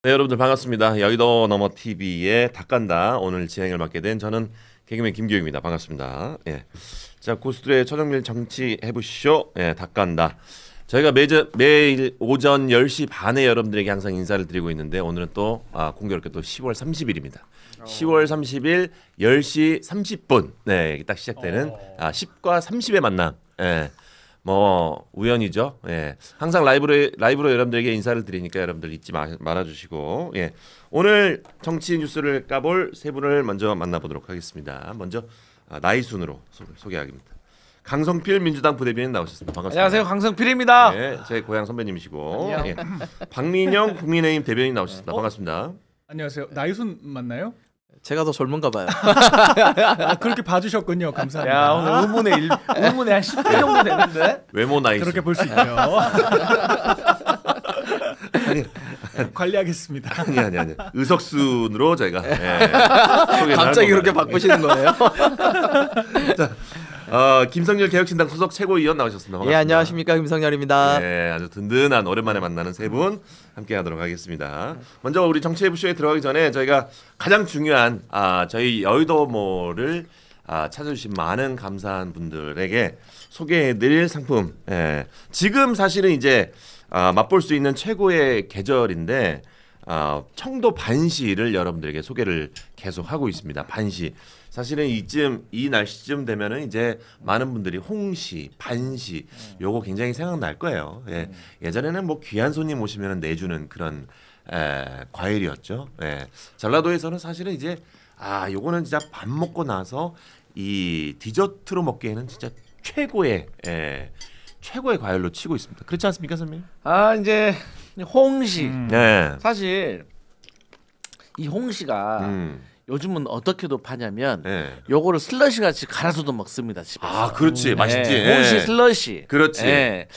네, 여러분들 반갑습니다. 여의도 너머 TV의 닭간다 오늘 진행을 맡게 된 저는 개그맨 김기호입니다. 반갑습니다. 예. 자, 고스트의 천정밀 정치 해보시죠. 예, 닭간다. 저희가 매일 오전 10시 반에 여러분들에게 항상 인사를 드리고 있는데 오늘은 또 공교롭게 또 10월 30일입니다. 10월 30일 10시 30분 네, 딱 시작되는 10과 30의 만남. 예. 뭐 우연이죠. 예. 항상 라이브로 여러분들에게 인사를 드리니까 여러분들 잊지 말아주시고 예. 오늘 정치 뉴스를 까볼 세 분을 먼저 만나보도록 하겠습니다. 먼저 나이 순으로 소개하겠습니다. 강성필 민주당 부대변인 나오셨습니다. 반갑습니다. 안녕하세요, 강성필입니다. 네, 제 고향 선배님이시고 예. 박민영 국민의힘 대변인 나오셨습니다. 반갑습니다. 안녕하세요. 나이순 맞나요? 제가 더 젊은가 봐요. 그렇게 봐주셨군요. 감사합니다. 야, 오늘 의문에 한 10분 정도 되는데? 외모 나이 그렇게 볼 수 있죠. 관리하겠습니다. 아니. 의석순으로 저희가 갑자기 그렇게 바꾸시는 거예요? 자, 김성열 개혁신당 소속 최고위원 나오셨습니다. 반갑습니다. 예, 안녕하십니까, 김성열입니다. 네, 아주 든든한 오랜만에 만나는 세 분 함께하도록 하겠습니다. 먼저 우리 정치해부쇼에 들어가기 전에 저희가 가장 중요한 저희 여의도모를 찾아주신 많은 감사한 분들에게 소개해드릴 상품. 예, 지금 사실은 이제 맛볼 수 있는 최고의 계절인데 청도 반시를 여러분들에게 소개를 계속 하고 있습니다. 반시. 사실은 이 날씨쯤 되면은 이제 많은 분들이 홍시, 반시 요거 굉장히 생각날 거예요. 예. 예전에는 뭐 귀한 손님 오시면 내주는 그런 과일이었죠. 예. 전라도에서는 사실은 이제 요거는 진짜 밥 먹고 나서 이 디저트로 먹기에는 진짜 최고의 과일로 치고 있습니다. 그렇지 않습니까, 선배님? 이제 홍시. 네. 사실 이 홍시가 요즘은 어떻게도 파냐면 요거를 슬러시 같이 갈아서도 먹습니다, 집에서. 그렇지. 맛있지. 홍시 슬러시. 그렇지.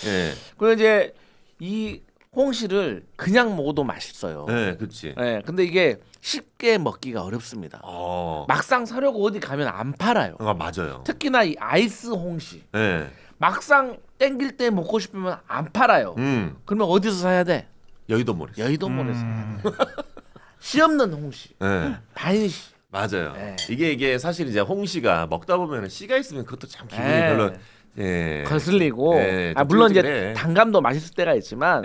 그리고 이제 이 홍시를 그냥 먹어도 맛있어요. 네, 그렇지. 근데 이게 쉽게 먹기가 어렵습니다. 막상 사려고 어디 가면 안 팔아요. 맞아요. 특히나 이 아이스 홍시. 네. 막상 땡길 때 먹고 싶으면 안 팔아요. 그러면 어디서 사야 돼? 여의도몰에서. 여의도몰에서. 씨 없는 홍시. 반시. 맞아요. 네. 이게 사실 이제 홍시가 먹다 보면 씨가 있으면 그것도 참 기분이 별로 거슬리고. 물론 이제 단감도 맛있을 때가 있지만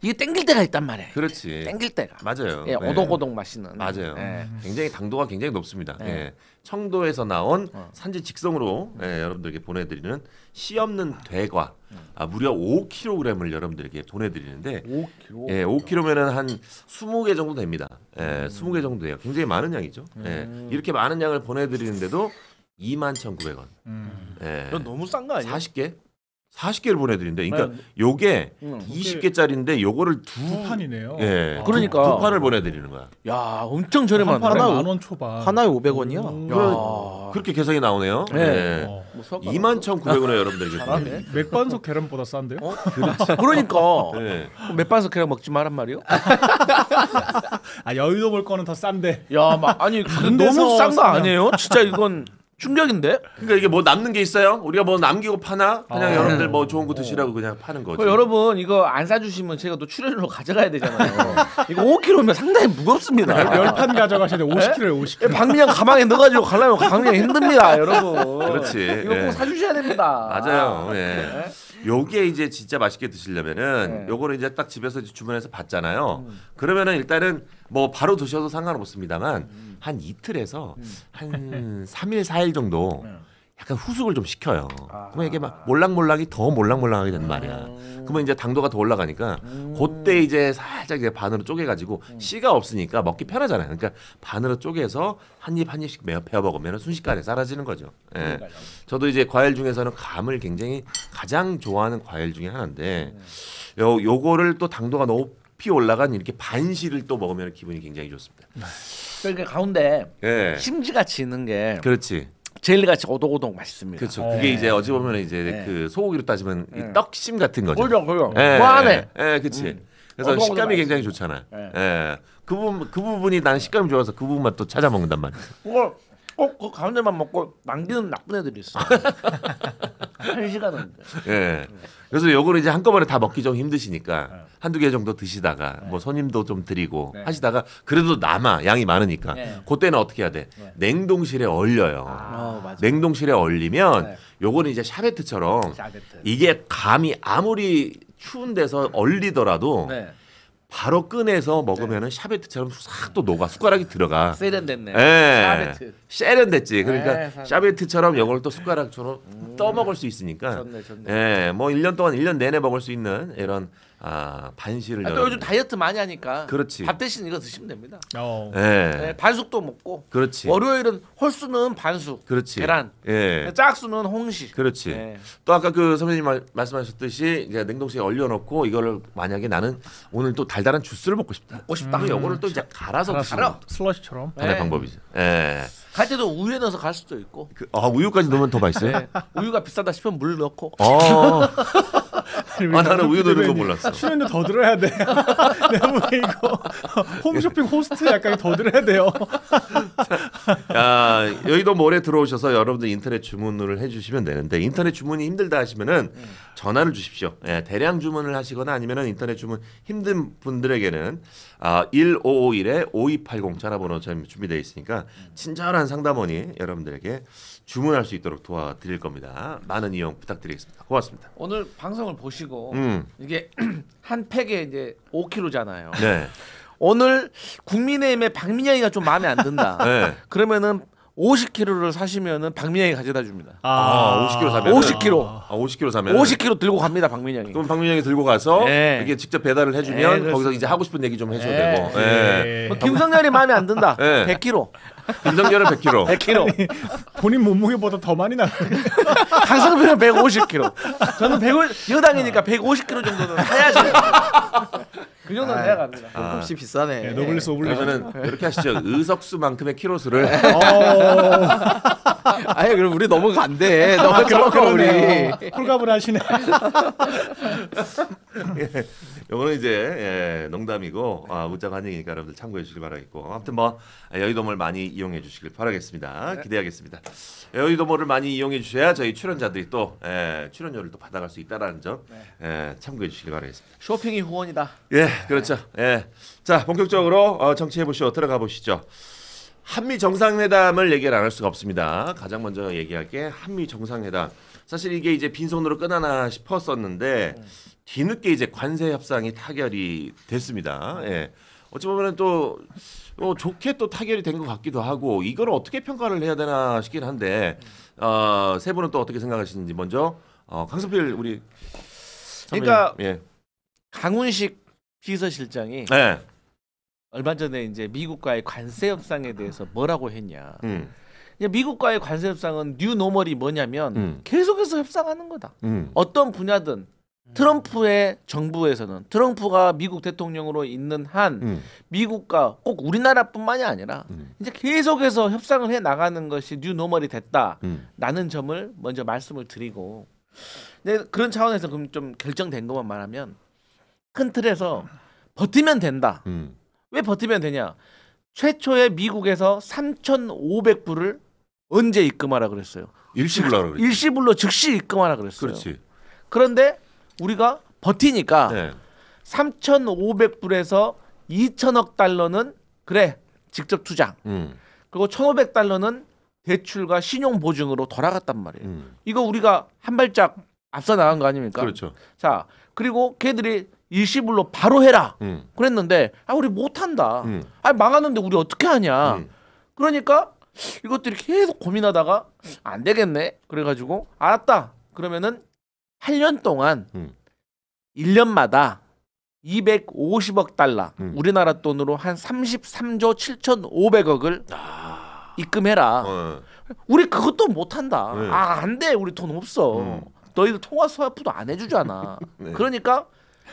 이게 땡길 때가 있단 말이에요. 그렇지. 땡길 때가. 맞아요. 오독오독 맛있는. 맞아요. 굉장히 당도가 굉장히 높습니다. 청도에서 나온 산지 직송으로 여러분들에게 보내드리는 씨 없는 대과 무려 5kg을 여러분들에게 보내드리는데 5kg? 5kg면은 한 20개 정도 됩니다. 20개 정도 돼요. 굉장히 많은 양이죠. 이렇게 많은 양을 보내드리는데도 21,900원. 이건 너무 싼 거 아니야? 40개를 보내드린데, 그러니까 요게 20개짜리인데 요거를 두 판이네요. 그러니까 두 판을 보내드리는 거야. 야, 엄청 저렴하네. 하나에 10,000원 초반. 하나에 500원이야. 그렇게 계산이 나오네요. 네. 21,900원에 여러분들에게 보내드립니다. 맥반석 계란보다 싼데요? 그러니까 맥반석 계란 먹지 말란 말이요? 여의도 볼 거는 더 싼데. 아니 너무 싼 거 아니에요? 진짜 이건 충격인데? 그러니까 이게 뭐 남는 게 있어요? 우리가 뭐 남기고 파나? 그냥 여러분들 뭐 좋은 거 드시라고 그냥 파는 거죠. 여러분 이거 안 사주시면 제가 또 출연료로 가져가야 되잖아요. 이거 5kg면 상당히 무겁습니다. 10판 가져가셔야 돼. 50kg에 50kg. 박민영 가방에 넣어가지고 가려면 박민영 힘듭니다, 여러분. 그렇지. 이거 꼭 사주셔야 됩니다. 맞아요. 요게 이제 진짜 맛있게 드시려면은 요거를 이제 딱 집에서 주문해서 받잖아요. 그러면은 일단은 뭐 바로 드셔도 상관없습니다만 한 이틀에서 한 3일 4일 정도 약간 후숙을 좀 시켜요. 그러면 이게 막 몰랑몰랑이 더 몰랑몰랑하게 된단 말이야. 그러면 이제 당도가 더 올라가니까 그때 이제 살짝 이제 반으로 쪼개가지고 씨가 없으니까 먹기 편하잖아요. 그러니까 반으로 쪼개서 한 입 한 입씩 베어 먹으면 순식간에 사라지는 거죠. 저도 이제 과일 중에서는 감을 굉장히 가장 좋아하는 과일 중에 하나인데 요거를 또 당도가 높이 올라간 이렇게 반씨를 또 먹으면 기분이 굉장히 좋습니다. 그러니까 가운데 심지같이 있는 게 그렇지. 젤리같이 오독오독 맛있습니다. 그렇죠. 그게 이제 어찌 보면 이제 그 소고기로 따지면 이 떡심 같은 거죠. 그죠. 무한해. 그렇지. 그래서 식감이 굉장히 좋잖아요. 그 부분이 나는 식감이 좋아서 그 부분만 또 찾아 먹는단 말이야. 그 가운데만 먹고 남기는 나쁜 애들이 있어. 1시간은. 예. 그래서 요거를 이제 한꺼번에 다 먹기 좀 힘드시니까 한두 개 정도 드시다가 뭐 손님도 좀 드리고 하시다가 그래도 남아 양이 많으니까 그때는 어떻게 해야 돼? 냉동실에 얼려요. 맞아. 냉동실에 얼리면 요거는 이제 샤베트처럼 이게 감이 아무리 추운 데서 얼리더라도 바로 꺼내서 먹으면은 샤베트처럼 싹 또 녹아 숟가락이 들어가. 세련됐네. 샤베트. 세련됐지. 그러니까 샤베트처럼 이걸 또 숟가락처럼 떠 먹을 수 있으니까. 좋네. 예, 뭐 1년 동안 1년 내내 먹을 수 있는 이런 반실을. 또 요즘 다이어트 많이 하니까. 그렇지. 밥 대신 이거 드시면 됩니다. 예. 반숙도 먹고. 그렇지. 월요일은 홀수는 반숙. 그렇지. 계란. 예. 짝수는 홍시. 그렇지. 또 아까 그 선생님 말씀하셨듯이 이제 냉동실에 얼려놓고 이거를 만약에 나는 오늘 또 달달한 주스를 먹고 싶다. 그럼 이거를 또 이제 갈아서 드시는 슬러시처럼 하나의 방법이죠. 예. 갈 때도 우유에 넣어서 갈 수도 있고. 우유까지 넣으면 더 맛있어요? 우유가 비싸다 싶으면 물 넣고. 나는 우유 넣는 거 몰랐어. 출연료 더 들어야 돼. 내가 보기에 이거 홈쇼핑 호스트 약간 더 들어야 돼요. 야, 여의도 몰에 들어오셔서 여러분들 인터넷 주문을 해주시면 되는데 인터넷 주문이 힘들다 하시면은 전화를 주십시오. 예, 대량 주문을 하시거나 아니면은 인터넷 주문 힘든 분들에게는 1551-5280 전화번호 저희 준비되어 있으니까 친절한 상담원이 여러분들에게 주문할 수 있도록 도와드릴 겁니다. 많은 이용 부탁드리겠습니다. 고맙습니다. 오늘 방송을 보시고 이게 한 팩에 이제 5kg잖아요. 네. 오늘 국민의힘의 박민영이가 좀 마음에 안 든다. 네. 그러면은 50kg를 사시면은 박민영이 가져다 줍니다. 50kg 사면 50kg. 50kg 사면 50kg 들고 갑니다, 박민영이. 그럼 박민영이 들고 가서 네. 이게 직접 배달을 해주면 거기서 이제 하고 싶은 얘기 좀 해줘도 되고. 네. 뭐 김성렬이 마음에 안 든다. 네. 100kg. 김성렬은 100kg. 100kg. 본인 몸무게보다 더 많이 나. 강성빈은 150kg. 저는 150 여당이니까 150kg 정도는 사야죠. 그 정도는 해야 갑니다. 조금씩 비싸네. 네, 노블레스 오블레스. 그러면은 이렇게 하시죠. 의석수만큼의 키로수를 아니 그럼 우리 너무 간대. 너무 적어 우리. 홀갑을 하시네. 요거는 이제 농담이고 문자 반영이니까 여러분들 참고해 주시길 바라겠고 아무튼 뭐 여의도몰 많이 이용해 주시길 바라겠습니다. 기대하겠습니다. 여의도몰을 많이 이용해 주셔야 저희 출연자들이 또 출연료를 또 받아갈 수 있다라는 점 참고해 주시길 바라겠습니다. 쇼핑이 후원이다. 예, 그렇죠. 예, 자 본격적으로 정치해 보시오 들어가 보시죠. 한미 정상회담을 얘기를 안 할 수가 없습니다. 가장 먼저 얘기할 게 한미 정상회담. 사실 이게 이제 빈손으로 끝나나 싶었었는데 뒤늦게 이제 관세 협상이 타결이 됐습니다. 예. 어찌 보면은 또 좋게 또 타결이 된 것 같기도 하고 이걸 어떻게 평가를 해야 되나 싶긴 한데 세 분은 또 어떻게 생각하시는지 먼저 강성필 우리 그러니까 예. 강훈식 비서실장이 네. 얼마 전에 이제 미국과의 관세 협상에 대해서 뭐라고 했냐. 미국과의 관세 협상은 뉴 노멀이 뭐냐면 계속해서 협상하는 거다. 어떤 분야든 트럼프의 정부에서는 트럼프가 미국 대통령으로 있는 한 미국과 꼭 우리나라뿐만이 아니라 이제 계속해서 협상을 해 나가는 것이 뉴 노멀이 됐다라는 점을 먼저 말씀을 드리고 그런 차원에서 그럼 좀 결정된 것만 말하면 큰 틀에서 버티면 된다. 왜 버티면 되냐? 최초에 미국에서 3,500불을 언제 입금하라 그랬어요? 일시불로 일시불로 즉시 입금하라 그랬어요. 그렇지. 그런데 우리가 버티니까 네. 3,500불에서 2천억 달러는 그래 직접 투자. 그리고 1,500달러는 대출과 신용 보증으로 돌아갔단 말이에요. 이거 우리가 한 발짝 앞서 나간 거 아닙니까? 그렇죠. 자 그리고 걔들이 일시불로 바로 해라. 그랬는데 우리 못한다. 망하는데 우리 어떻게 하냐. 그러니까 이것들이 계속 고민하다가 안 되겠네. 그래가지고 알았다. 그러면은 8년 동안 1년마다 250억 달러 우리나라 돈으로 한 33조 7,500억을 입금해라. 우리 그것도 못한다. 안 돼. 우리 돈 없어. 너희들 통화 스와프도 안 해주잖아. 네. 그러니까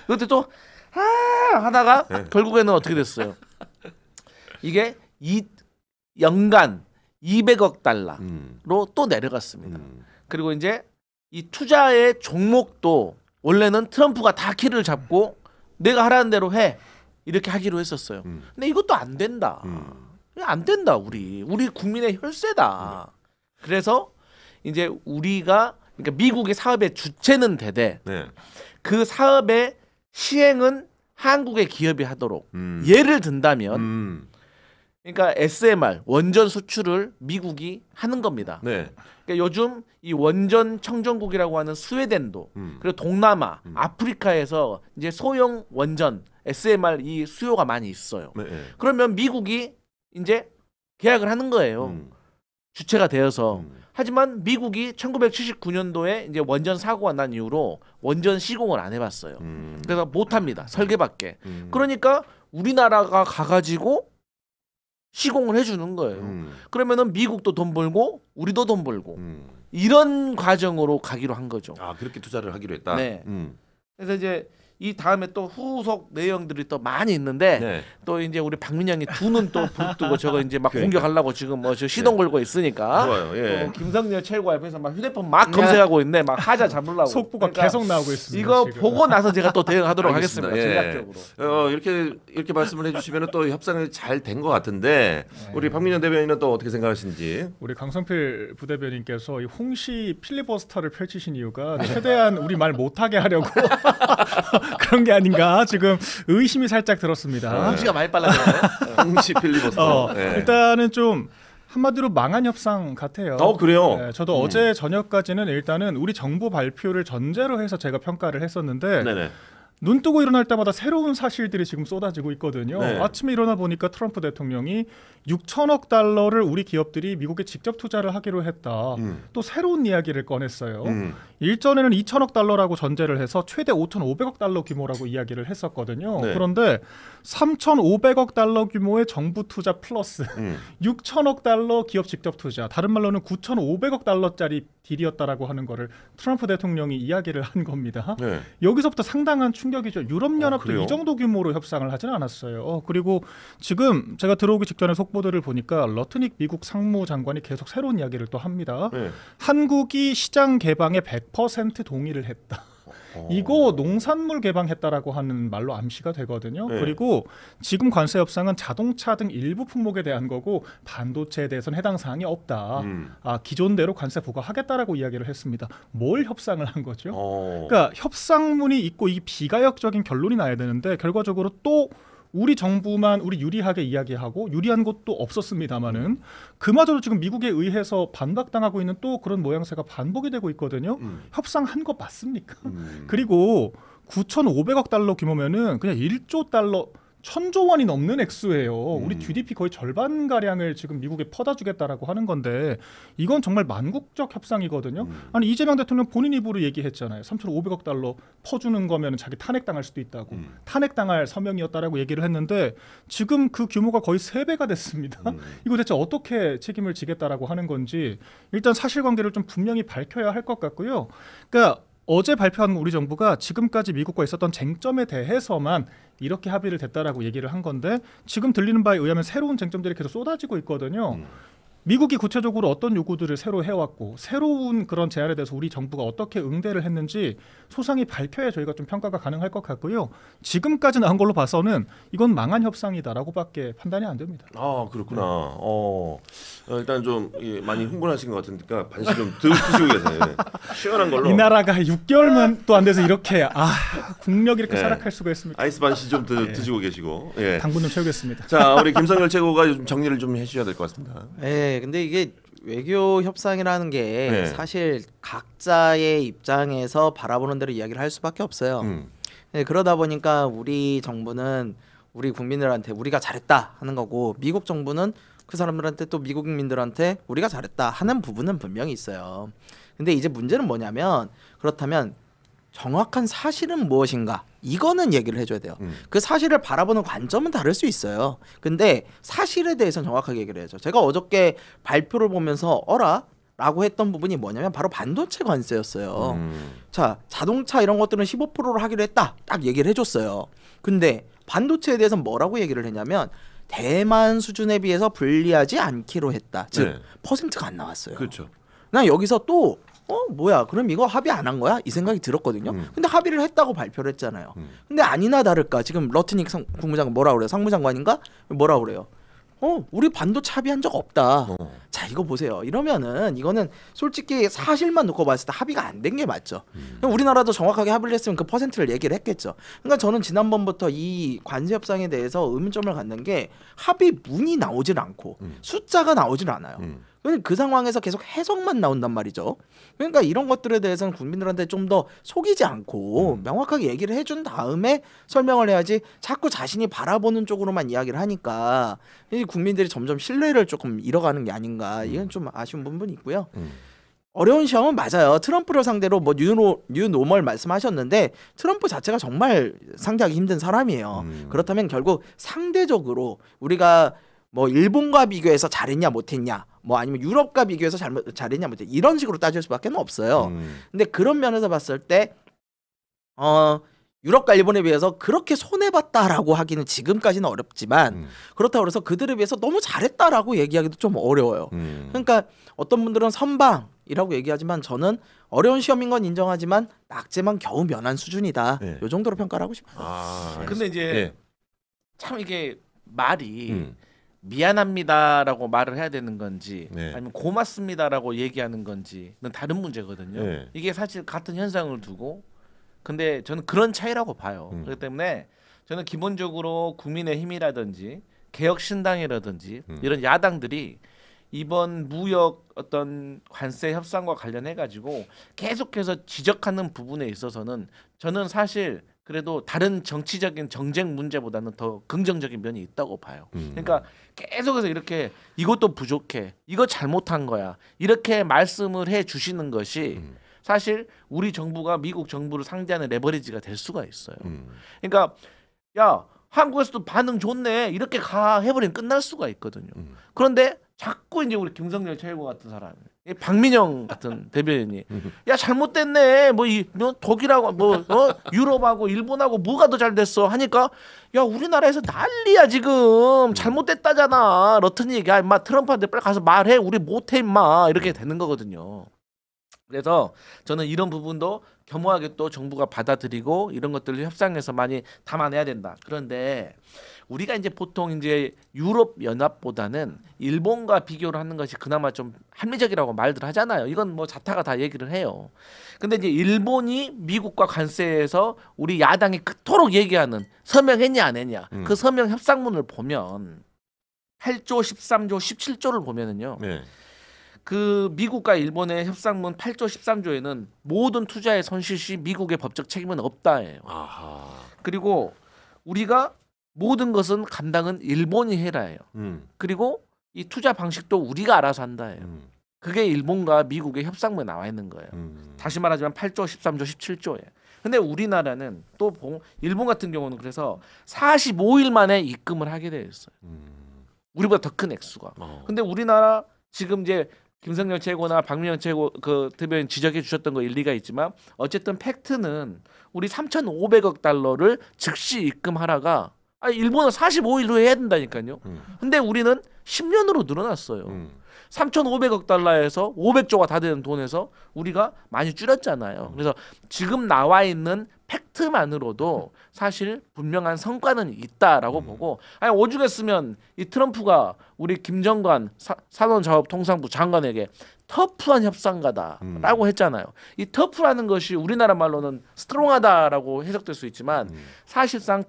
그때 또 하다가 결국에는 어떻게 됐어요? 이게 연간 200억 달러로 또 내려갔습니다. 그리고 이제 이 투자의 종목도 원래는 트럼프가 다 키를 잡고 내가 하라는 대로 해 이렇게 하기로 했었어요. 근데 이것도 안 된다. 안 된다. 우리 국민의 혈세다. 그래서 이제 우리가 그러니까 미국의 사업의 주체는 되되 네. 그 사업의 시행은 한국의 기업이 하도록 예를 든다면 그러니까 SMR 원전 수출을 미국이 하는 겁니다. 네. 그러니까 요즘 이 원전 청정국이라고 하는 스웨덴도 그리고 동남아, 아프리카에서 이제 소형 원전 SMR 이 수요가 많이 있어요. 네. 그러면 미국이 이제 계약을 하는 거예요. 주체가 되어서. 하지만 미국이 1979년도에 이제 원전 사고가 난 이후로 원전 시공을 안 해봤어요. 그래서 못합니다. 설계밖에. 그러니까 우리나라가 가가지고 시공을 해주는 거예요. 그러면은 미국도 돈 벌고 우리도 돈 벌고 이런 과정으로 가기로 한 거죠. 아 그렇게 투자를 하기로 했다. 네. 그래서 이제 이 다음에 또 후속 내용들이 또 많이 있는데 네. 또 이제 우리 박민영이 두 눈 또 부릅뜨고 저거 이제 막 그러니까. 공격하려고 지금 뭐 저 시동 걸고 있으니까. 좋아요. 예. 또 김성렬 최고 앞에서 막 휴대폰 막 검색하고 있네. 막 하자 잡으려고. 속보가 그러니까 계속 나오고 있습니다. 이거 지금. 보고 나서 제가 또 대응하도록 알겠습니다. 하겠습니다. 예. 전략적으로. 이렇게 말씀을 해주시면 또 협상이 잘 된 것 같은데 우리 박민현 대변인은 또 어떻게 생각하시는지. 우리 강성필 부대변인께서 이 홍시 필리버스터를 펼치신 이유가 최대한 우리 말 못하게 하려고 그런 게 아닌가 지금 의심이 살짝 들었습니다. 홍시가 많이 빨라졌네. 홍시 필리버스터. 예. 일단은 좀 한마디로 망한 협상 같아요. 그래요? 네, 저도 어제 저녁까지는 일단은 우리 정부 발표를 전제로 해서 제가 평가를 했었는데 네네. 눈 뜨고 일어날 때마다 새로운 사실들이 지금 쏟아지고 있거든요. 네. 아침에 일어나 보니까 트럼프 대통령이 6천억 달러를 우리 기업들이 미국에 직접 투자를 하기로 했다. 또 새로운 이야기를 꺼냈어요. 일전에는 2천억 달러라고 전제를 해서 최대 5,500억 달러 규모라고 이야기를 했었거든요. 네. 그런데 3,500억 달러 규모의 정부 투자 플러스 6천억 달러 기업 직접 투자, 다른 말로는 9,500억 달러짜리 딜이었다라고 하는 거를 트럼프 대통령이 이야기를 한 겁니다. 네. 여기서부터 상당한 충격이죠. 유럽연합도 그래요? 이 정도 규모로 협상을 하지는 않았어요. 그리고 지금 제가 들어오기 직전에 속보들을 보니까 러트닉 미국 상무장관이 계속 새로운 이야기를 또 합니다. 네. 한국이 시장 개방에 100% 동의를 했다. 이거 농산물 개방했다라고 하는 말로 암시가 되거든요. 네. 그리고 지금 관세 협상은 자동차 등 일부 품목에 대한 거고 반도체에 대해서는 해당 사항이 없다. 기존대로 관세 부과하겠다라고 이야기를 했습니다. 뭘 협상을 한 거죠? 그러니까 협상문이 있고 이 비가역적인 결론이 나야 되는데 결과적으로 또 우리 정부만 우리 유리하게 이야기하고 유리한 곳도 없었습니다마는 그마저도 지금 미국에 의해서 반박당하고 있는 또 그런 모양새가 반복이 되고 있거든요. 협상한 거 맞습니까? 그리고 9,500억 달러 규모면은 그냥 1조 달러 1,000조 원이 넘는 액수예요. 우리 GDP 거의 절반 가량을 지금 미국에 퍼다 주겠다라고 하는 건데 이건 정말 만국적 협상이거든요. 아니 이재명 대통령 본인 입으로 얘기했잖아요. 3,500억 달러 퍼주는 거면 자기 탄핵당할 수도 있다고. 탄핵당할 서명이었다라고 얘기를 했는데 지금 그 규모가 거의 3배가 됐습니다. 이거 대체 어떻게 책임을 지겠다라고 하는 건지 일단 사실관계를 좀 분명히 밝혀야 할 것 같고요. 그러니까 어제 발표한 우리 정부가 지금까지 미국과 있었던 쟁점에 대해서만 이렇게 합의를 됐다라고 얘기를 한 건데 지금 들리는 바에 의하면 새로운 쟁점들이 계속 쏟아지고 있거든요. 미국이 구체적으로 어떤 요구들을 새로 해왔고 새로운 그런 제안에 대해서 우리 정부가 어떻게 응대를 했는지 소상히 발표해 저희가 좀 평가가 가능할 것 같고요. 지금까지 나온 걸로 봐서는 이건 망한 협상이다라고밖에 판단이 안 됩니다. 아 그렇구나. 일단 좀 많이 흥분하신 것 같으니까 반씩 좀 드시고 계세요. 시원한 걸로. 이 나라가 6개월만 또 안 돼서 이렇게 국력이 이렇게 네. 사락할 수가 있습니까? 아이스 반씩 좀 드시고 계시고. 예. 당분 좀 채우겠습니다. 자 우리 김성열 최고가 좀 정리를 좀 해주셔야 될 것 같습니다. 네, 근데 이게 외교 협상이라는 게 네. 사실 각자의 입장에서 바라보는 대로 이야기를 할 수밖에 없어요. 네, 그러다 보니까 우리 정부는 우리 국민들한테 우리가 잘했다 하는 거고 미국 정부는 그 사람들한테 또 미국 국민들한테 우리가 잘했다 하는 부분은 분명히 있어요. 근데 이제 문제는 뭐냐면 그렇다면 정확한 사실은 무엇인가? 이거는 얘기를 해줘야 돼요. 그 사실을 바라보는 관점은 다를 수 있어요. 근데 사실에 대해서는 정확하게 얘기를 해야죠. 제가 어저께 발표를 보면서 라고 했던 부분이 뭐냐면 바로 반도체 관세였어요. 자, 자동차 이런 것들은 15%로 하기로 했다. 딱 얘기를 해줬어요. 근데 반도체에 대해서는 뭐라고 얘기를 했냐면 대만 수준에 비해서 불리하지 않기로 했다. 즉 네. 퍼센트가 안 나왔어요. 그렇죠. 난 여기서 또 뭐야 그럼 이거 합의 안 한 거야? 이 생각이 들었거든요. 근데 합의를 했다고 발표를 했잖아요. 근데 아니나 다를까 지금 러트닉 국무장관 뭐라 그래요? 상무장관인가? 뭐라 그래요? 우리 반도체 합의한 적 없다. 자 이거 보세요. 이러면은 이거는 솔직히 사실만 놓고 봤을 때 합의가 안 된 게 맞죠. 우리나라도 정확하게 합의를 했으면 그 퍼센트를 얘기를 했겠죠. 그러니까 저는 지난번부터 이 관세 협상에 대해서 의문점을 갖는 게 합의문이 나오질 않고 숫자가 나오질 않아요. 그 상황에서 계속 해석만 나온단 말이죠. 그러니까 이런 것들에 대해서는 국민들한테 좀 더 속이지 않고 명확하게 얘기를 해준 다음에 설명을 해야지 자꾸 자신이 바라보는 쪽으로만 이야기를 하니까 이 국민들이 점점 신뢰를 조금 잃어가는 게 아닌가. 이건 좀 아쉬운 부분이 있고요. 어려운 시험은 맞아요. 트럼프를 상대로 뭐 뉴노멀 말씀하셨는데 트럼프 자체가 정말 상대하기 힘든 사람이에요. 그렇다면 결국 상대적으로 우리가 뭐 일본과 비교해서 잘했냐 못했냐 뭐 아니면 유럽과 비교해서 잘했냐 못했냐 이런 식으로 따질 수밖에 없어요. 근데 그런 면에서 봤을 때 유럽과 일본에 비해서 그렇게 손해봤다라고 하기는 지금까지는 어렵지만 그렇다고 해서 그들에 비해서 너무 잘했다라고 얘기하기도 좀 어려워요. 그러니까 어떤 분들은 선방이라고 얘기하지만 저는 어려운 시험인 건 인정하지만 낙제만 겨우 면한 수준이다. 네. 이 정도로 평가를 하고 싶어요. 근데 이제 참 이게 말이 미안합니다라고 말을 해야 되는 건지 아니면 고맙습니다라고 얘기하는 건지는 다른 문제거든요. 이게 사실 같은 현상을 두고 근데 저는 그런 차이라고 봐요. 그렇기 때문에 저는 기본적으로 국민의힘이라든지 개혁신당이라든지 이런 야당들이 이번 무역 어떤 관세 협상과 관련해 가지고 계속해서 지적하는 부분에 있어서는 저는 사실 그래도 다른 정치적인 정쟁 문제보다는 더 긍정적인 면이 있다고 봐요. 그러니까 계속해서 이렇게 이것도 부족해, 이거 잘못한 거야 이렇게 말씀을 해 주시는 것이 사실 우리 정부가 미국 정부를 상대하는 레버리지가 될 수가 있어요. 그러니까 야 한국에서도 반응 좋네 이렇게 가 해버리면 끝날 수가 있거든요. 그런데 자꾸 이제 우리 김성렬 최고 같은 사람, 박민영 같은 대변인이 야 잘못됐네 뭐 독일하고 뭐 유럽하고 일본하고 뭐가 더 잘 됐어 하니까 야 우리나라에서 난리야 지금 잘못됐다잖아 러트닉 야 임마 트럼프한테 빨리 가서 말해 우리 못해 임마 이렇게 되는 거거든요. 그래서 저는 이런 부분도 겸허하게 또 정부가 받아들이고 이런 것들을 협상에서 많이 담아내야 된다. 그런데 우리가 이제 보통 이제 유럽 연합보다는 일본과 비교를 하는 것이 그나마 좀 합리적이라고 말들 하잖아요. 이건 뭐 자타가 다 얘기를 해요. 근데 이제 일본이 미국과 관세에서 우리 야당이 그토록 얘기하는 서명했냐 안 했냐 그 서명 협상문을 보면 8조, 13조, 17조를 보면은요. 그 미국과 일본의 협상문 8조 13조에는 모든 투자의 손실 시 미국의 법적 책임은 없다예요. 그리고 우리가 모든 것은 감당은 일본이 해라예요. 그리고 이 투자 방식도 우리가 알아서 한다예요. 그게 일본과 미국의 협상문에 나와 있는 거예요. 다시 말하자면 8조 13조 17조에. 근데 우리나라는 또 일본 같은 경우는 그래서 45일 만에 입금을 하게 되어 있어요. 우리보다 더 큰 액수가. 근데 우리나라 지금 이제 김성렬 최고나 박민영 최고 그 대변인 지적해 주셨던 거 일리가 있지만 어쨌든 팩트는 우리 3,500억 달러를 즉시 입금하라가 일본은 45일 후에 해야 된다니까요. 근데 우리는 10년으로 늘어났어요. 3,500억 달러에서 500조가 다 되는 돈에서 우리가 많이 줄였잖아요. 그래서 지금 나와 있는 팩트만으로도 사실 분명한 성과는 있다라고 보고 오죽했으면 이 트럼프가 우리 김정관 산업자원통상부 장관에게 터프한 협상가다라고 했잖아요. 이 터프라는 것이 우리나라 말로는 스트롱하다라고 해석될 수 있지만 사실상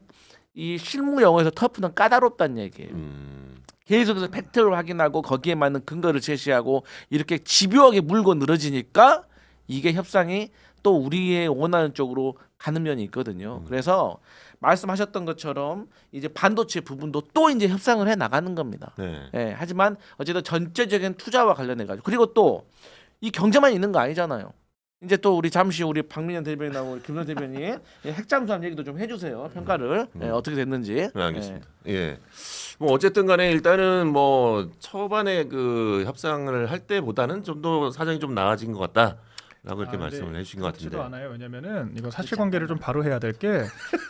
이 실무 용어에서 터프는 까다롭다는 얘기예요. 계속해서 팩트를 확인하고 거기에 맞는 근거를 제시하고 이렇게 집요하게 물고 늘어지니까 이게 협상이 또 우리의 원하는 쪽으로 가는 면이 있거든요. 그래서 말씀하셨던 것처럼 이제 반도체 부분도 또 이제 협상을 해 나가는 겁니다. 하지만 어쨌든 전체적인 투자와 관련해 가지고 그리고 또 이 경제만 있는 거 아니잖아요. 이제 또 우리 잠시 우리 박민현 대변인하고 김선 대변인 핵잠수함 얘기도 좀 해주세요. 평가를 어떻게 됐는지. 알겠습니다. 뭐 어쨌든 간에 일단은 뭐 초반에 그 협상을 할 때보다는 좀 더 사정이 좀 나아진 것 같다라고 이렇게 말씀을 해주신 것 같은데. 그렇지도 않아요. 왜냐면은 이거 사실관계를 좀 바로 해야 될 게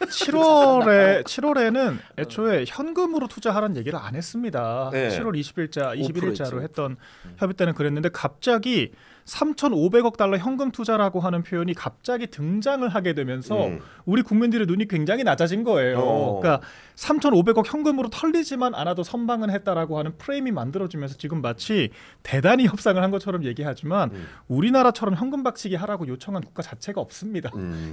7월에는 애초에 현금으로 투자하라는 얘기를 안 했습니다. 7월 21일자로 했던 협의 때는 그랬는데 갑자기 3,500억 달러 현금 투자라고 하는 표현이 갑자기 등장을 하게 되면서 우리 국민들의 눈이 굉장히 낮아진 거예요. 그러니까 3,500억 현금으로 털리지만 않아도 선방은 했다라고 하는 프레임이 만들어지면서 지금 마치 대단히 협상을 한 것처럼 얘기하지만 우리나라처럼 현금 박치기 하라고 요청한 국가 자체가 없습니다.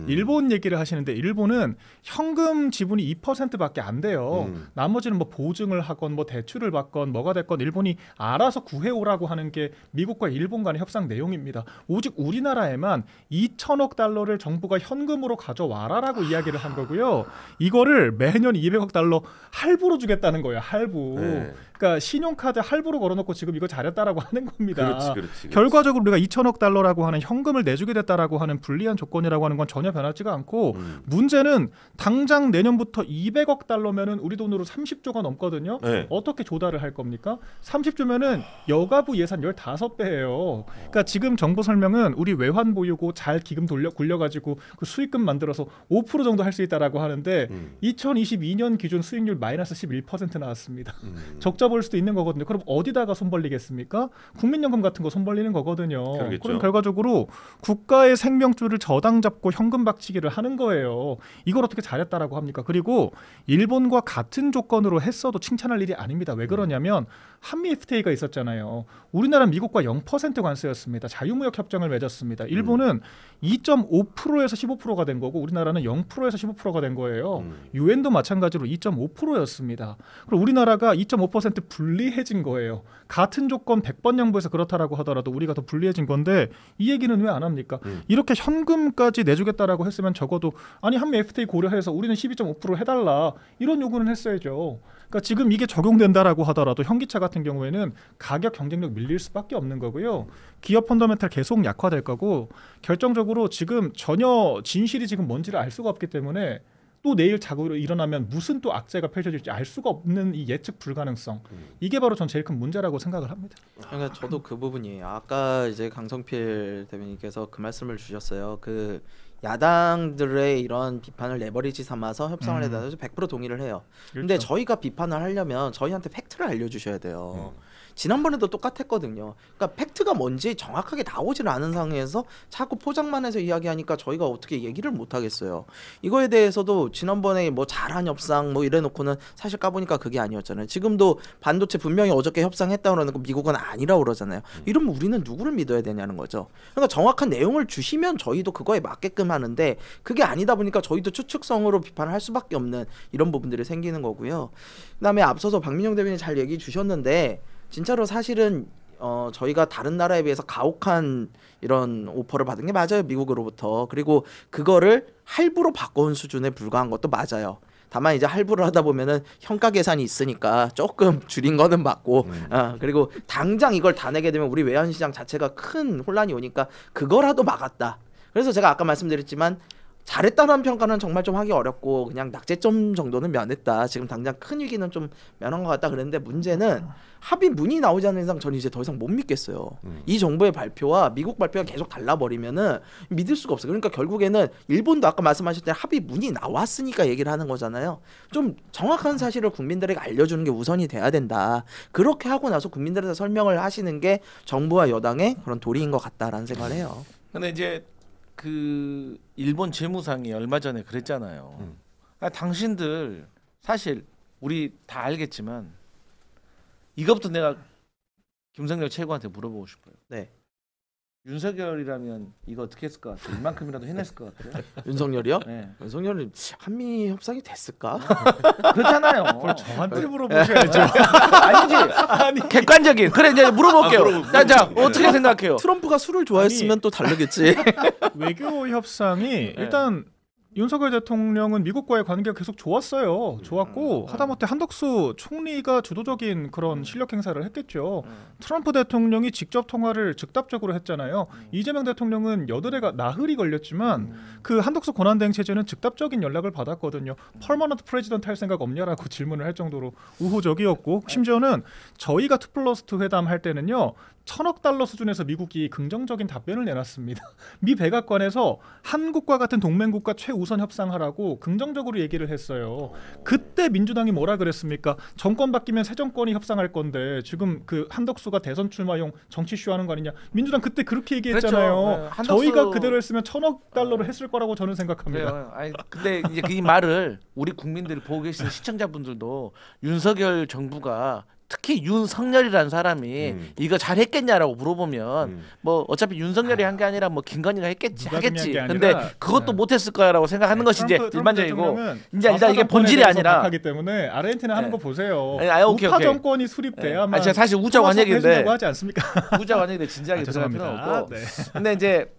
일본 얘기를 하시는데 일본은 현금 지분이 2%밖에 안 돼요. 나머지는 뭐 보증을 하건 뭐 대출을 받건 뭐가 됐건 일본이 알아서 구해오라고 하는 게 미국과 일본 간의 협상 내용입니다. 오직 우리나라에만 2천억 달러를 정부가 현금으로 가져와라라고 이야기를 한 거고요. 이거를 매년 200억 달러 할부로 주겠다는 거예요. 할부. 네. 그러니까 신용카드 할부로 걸어놓고 지금 이거 잘했다라고 하는 겁니다. 그렇지. 결과적으로 우리가 2천억 달러라고 하는 현금을 내주게 됐다라고 하는 불리한 조건이라고 하는 건 전혀 변하지가 않고 문제는 당장 내년부터 200억 달러면은 우리 돈으로 30조가 넘거든요. 네. 어떻게 조달을 할 겁니까? 30조면은 여가부 예산 15배예요. 그러니까 지금 정부 설명은 우리 외환 보유고 잘 기금 굴려가지고 그 수익금 만들어서 5% 정도 할 수 있다라고 하는데 2022년 기준 수익률 마이너스 11% 나왔습니다. 적자 볼 수도 있는 거거든요. 그럼 어디다가 손 벌리겠습니까? 국민연금 같은 거 손 벌리는 거거든요. 그러겠죠. 그럼 결과적으로 국가의 생명줄을 저당 잡고 현금 박치기를 하는 거예요. 이걸 어떻게 잘했다라고 합니까? 그리고 일본과 같은 조건으로 했어도 칭찬할 일이 아닙니다. 왜 그러냐면 한미 FTA가 있었잖아요. 우리나라는 미국과 0% 관세였습니다. 자유무역 협정을 맺었습니다. 일본은 2.5%에서 15%가 된 거고 우리나라는 0%에서 15%가 된 거예요. 유엔도 마찬가지로 2.5%였습니다. 그리고 우리나라가 2.5% 불리해진 거예요. 같은 조건 100번 양보해서 그렇다라고 하더라도 우리가 더 불리해진 건데 이 얘기는 왜 안 합니까? 이렇게 현금까지 내주겠다라고 했으면 적어도 아니 한미 FTA 고려해서 우리는 12.5% 해달라 이런 요구는 했어야죠. 그러니까 지금 이게 적용된다라고 하더라도 현기차 같은 경우에는 가격 경쟁력 밀릴 수밖에 없는 거고요. 기업 펀더멘탈 계속 약화될 거고 결정적으로 지금 전혀 진실이 지금 뭔지를 알 수가 없기 때문에 또 내일 자고 일어나면 무슨 또 악재가 펼쳐질지 알 수가 없는 이 예측 불가능성 이게 바로 전 제일 큰 문제라고 생각을 합니다. 그러니까 저도 그 부분이에요. 아까 이제 강성필 대변인께서 그 말씀을 주셨어요. 그 야당들의 이런 비판을 레버리지 삼아서 협상을 해서 100% 동의를 해요. 근데 그렇죠. 저희가 비판을 하려면 저희한테 팩트를 알려주셔야 돼요. 지난번에도 똑같았거든요. 그러니까 팩트가 뭔지 정확하게 나오지는 않은 상황에서 자꾸 포장만 해서 이야기하니까 저희가 어떻게 얘기를 못 하겠어요. 이거에 대해서도 지난번에 뭐 잘한 협상 뭐 이래놓고는 사실 까보니까 그게 아니었잖아요. 지금도 반도체 분명히 어저께 협상했다 그러는 거 미국은 아니라고 그러잖아요. 이러면 우리는 누구를 믿어야 되냐는 거죠. 그러니까 정확한 내용을 주시면 저희도 그거에 맞게끔 하는데 그게 아니다 보니까 저희도 추측성으로 비판을 할 수밖에 없는 이런 부분들이 생기는 거고요. 그다음에 앞서서 박민영 대변인 잘 얘기 주셨는데 진짜로 사실은 저희가 다른 나라에 비해서 가혹한 이런 오퍼를 받은 게 맞아요. 미국으로부터. 그리고 그거를 할부로 바꿔온 수준에 불과한 것도 맞아요. 다만 이제 할부를 하다 보면은 현가 계산이 있으니까 조금 줄인 거는 맞고 그리고 당장 이걸 다 내게 되면 우리 외환시장 자체가 큰 혼란이 오니까 그거라도 막았다. 그래서 제가 아까 말씀드렸지만 잘했다는 평가는 정말 좀 하기 어렵고 그냥 낙제점 정도는 면했다. 지금 당장 큰 위기는 좀 면한 것 같다 그랬는데 문제는 합의문이 나오지 않는 이상 저는 이제 더 이상 못 믿겠어요. 이 정부의 발표와 미국 발표가 계속 달라버리면은 믿을 수가 없어요. 그러니까 결국에는 일본도 아까 말씀하셨던 합의문이 나왔으니까 얘기를 하는 거잖아요. 좀 정확한 사실을 국민들에게 알려주는 게 우선이 돼야 된다. 그렇게 하고 나서 국민들한테 설명을 하시는 게 정부와 여당의 그런 도리인 것 같다라는 생각을 해요. 근데 이제 그 일본 재무상이 얼마 전에 그랬잖아요. 당신들 사실 우리 다 알겠지만 이것부터 내가 김성렬 최고한테 물어보고 싶어요. 네. 윤석열이라면 이거 어떻게 했을 것 같아요? 이만큼이라도 해냈을 것 같아요. 윤석열이요? 네. 윤석열은 한미 협상이 됐을까? 그렇잖아요. 그걸 저한테 물어보셔야죠. 아니지. 객관적인. 그래 이제 물어볼게요. 자, 어떻게 생각해요? 트럼프가 술을 좋아했으면 또 다르겠지. 외교 협상이 일단 윤석열 대통령은 미국과의 관계가 계속 좋았어요. 좋았고 하다못해 한덕수 총리가 주도적인 그런 실력 행사를 했겠죠. 트럼프 대통령이 직접 통화를 즉답적으로 했잖아요. 이재명 대통령은 여드레가 나흘이 걸렸지만 그 한덕수 권한대행 체제는 즉답적인 연락을 받았거든요. 퍼머넌트 프레지던트 할 생각 없냐라고 질문을 할 정도로 우호적이었고 심지어는 저희가 2+2 회담 할 때는요. $1,000억 수준에서 미국이 긍정적인 답변을 내놨습니다. 미 백악관에서 한국과 같은 동맹국가 최우선 협상하라고 긍정적으로 얘기를 했어요. 그때 민주당이 뭐라 그랬습니까? 정권 바뀌면 새 정권이 협상할 건데 지금 그 한덕수가 대선 출마용 정치 쇼하는 거 아니냐. 민주당 그때 그렇게 얘기했잖아요. 그렇죠. 네, 한덕수... 저희가 그대로 했으면 $1,000억 했을 거라고 저는 생각합니다. 아니, 근데 이제 이 말을 우리 국민들이 보고 계신 시청자분들도 윤석열 정부가 특히 윤석열이라는 사람이 이거 잘했겠냐라고 물어보면 뭐 어차피 윤석열이 한 게 아니라 뭐 김건희가 하겠지. 근데 그것도 못했을 거야라고 생각하는 것이 이제 일반적이고 이제 일단 이게 본질이 아니라 하기 때문에 아르헨티나 하는 거 보세요. 오케이. 우파 정권이 수립돼야만. 제가 사실 우자관 얘기인데 하지 않습니까? 우자관 얘기인데 진지하게 들어갈 필요는 없고. 근데 이제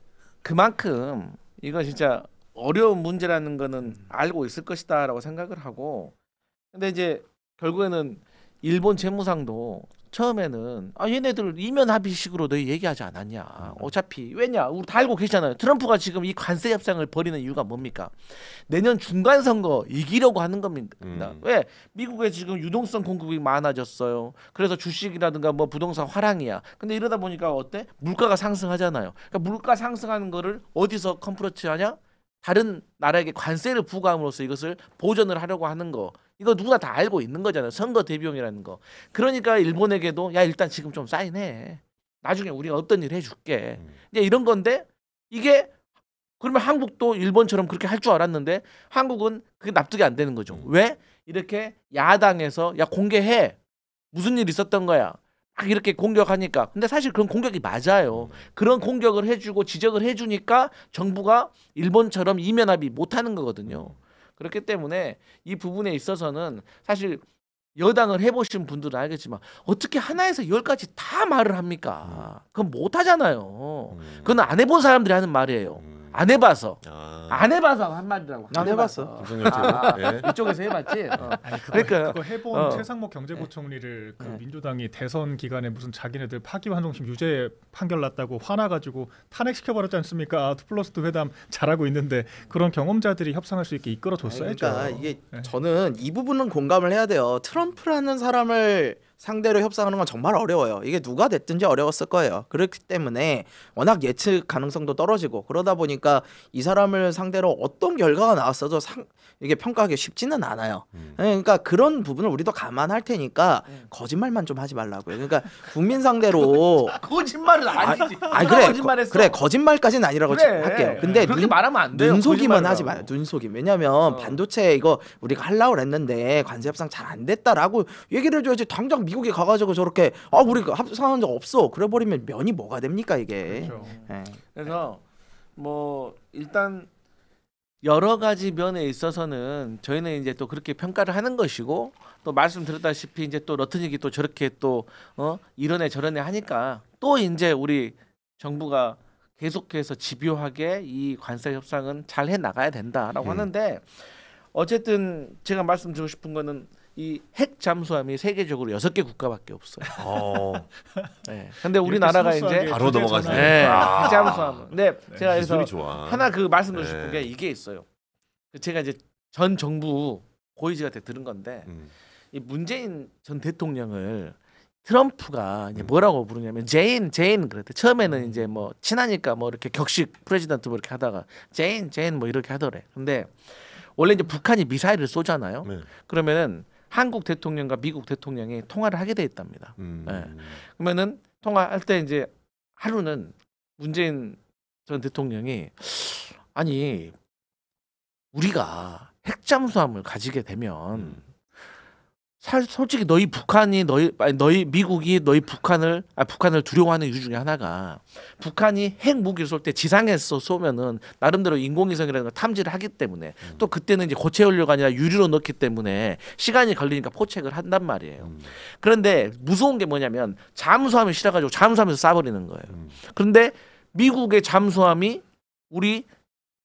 그만큼 이거 진짜 어려운 문제라는 거는 알고 있을 것이다라고 생각을 하고. 근데 이제 결국에는 일본 재무상도 처음에는 얘네들 이면 합의식으로 너희 얘기하지 않았냐. 어차피 왜냐 우리 다 알고 계시잖아요. 트럼프가 지금 이 관세 협상을 벌이는 이유가 뭡니까? 내년 중간 선거 이기려고 하는 겁니다. 왜? 미국에 지금 유동성 공급이 많아졌어요. 그래서 주식이라든가 뭐 부동산 화랑이야. 근데 이러다 보니까 어때? 물가가 상승하잖아요. 그러니까 물가 상승하는 거를 어디서 컴프로치하냐? 다른 나라에게 관세를 부과함으로써 이것을 보전을 하려고 하는 거. 이거 누구나 다 알고 있는 거잖아요. 선거 대비용이라는 거. 그러니까 일본에게도 야 일단 지금 좀 사인해. 나중에 우리가 어떤 일 해줄게. 이제 이런 건데 이게 그러면 한국도 일본처럼 그렇게 할 줄 알았는데 한국은 그게 납득이 안 되는 거죠. 왜? 이렇게 야당에서 야 공개해. 무슨 일 있었던 거야. 막 이렇게 공격하니까. 근데 사실 그런 공격이 맞아요. 그런 공격을 해주고 지적을 해주니까 정부가 일본처럼 이면 합의 못하는 거거든요. 그렇기 때문에 이 부분에 있어서는 사실 여당을 해보신 분들은 알겠지만 어떻게 하나에서 10가지 다 말을 합니까? 그건 못하잖아요. 그건 안 해본 사람들이 하는 말이에요. 안 해봐서. 안 해봐서 한 말이라고. 안 해봤어. 이쪽에서 해봤지. 아니, 그거 해본 최상목 경제부총리를 그 민주당이 대선 기간에 무슨 자기네들 파기환송심 유죄 판결 났다고 화나가지고 탄핵시켜버렸지 않습니까? 2+2 회담 잘하고 있는데 그런 경험자들이 협상할 수 있게 이끌어줬어야죠. 그러니까 이게 저는 이 부분은 공감을 해야 돼요. 트럼프라는 사람을 상대로 협상하는 건 정말 어려워요. 이게 누가 됐든지 어려웠을 거예요. 그렇기 때문에 워낙 예측 가능성도 떨어지고 그러다 보니까 이 사람을 상대로 어떤 결과가 나왔어도 이게 평가하기 쉽지는 않아요. 그러니까 그런 부분을 우리도 감안할 테니까 거짓말만 좀 하지 말라고요. 그러니까 국민 상대로 거짓말은 아니지. 그래. 거짓말했어. 그래 거짓말까지는 아니라고 할게요. 근데 그렇게 말하면 안 돼요. 눈속임은 하지 마요. 눈속임. 왜냐면 반도체 이거 우리가 하려고 했는데 관세 협상 잘 안 됐다라고 얘기를 해줘야지. 당장 미국에 가가지고 저렇게 우리가 협상한 적 없어. 그래 버리면 면이 뭐가 됩니까 이게. 그렇죠. 그래서 뭐 일단 여러 가지 면에 있어서는 저희는 이제 또 그렇게 평가를 하는 것이고 또 말씀드렸다시피 이제 또 러트닉이 또 저렇게 또 이러네 저러네 하니까 또 이제 우리 정부가 계속해서 집요하게 이 관세 협상은 잘 해 나가야 된다라고 하는데 어쨌든 제가 말씀드리고 싶은 거는 이 핵 잠수함이 세계적으로 6개 국가밖에 없어요. 네. 근데 우리나라가 이제 바로 넘어가시네. 네. 핵 잠수함. 근데 제가 그래서 좋아. 하나 그 말씀드리고 싶은 게 이게 있어요. 제가 이제 전 정부 고위직한테 들은 건데 이 문재인 전 대통령을 트럼프가 이제 뭐라고 부르냐면 제인 그랬대. 처음에는 이제 뭐 친하니까 뭐 이렇게 격식 프레지던트 뭐 이렇게 하다가 제인 뭐 이렇게 하더래. 근데 원래 이제 북한이 미사일을 쏘잖아요. 네. 그러면은 한국 대통령과 미국 대통령이 통화를 하게 돼 있답니다. 네. 그러면은 통화할 때 이제 하루는 문재인 전 대통령이 아니 우리가 핵잠수함을 가지게 되면 솔직히 너희 미국이 너희 북한을 두려워하는 이유 중에 하나가 북한이 핵 무기를 쏠 때 지상에서 쏘면은 나름대로 인공위성이라는 걸 탐지를 하기 때문에 또 그때는 이제 고체 연료가 아니라 유리로 넣기 때문에 시간이 걸리니까 포책을 한단 말이에요. 그런데 무서운 게 뭐냐면 잠수함이 실어가지고 잠수함에서 쏴버리는 거예요. 그런데 미국의 잠수함이 우리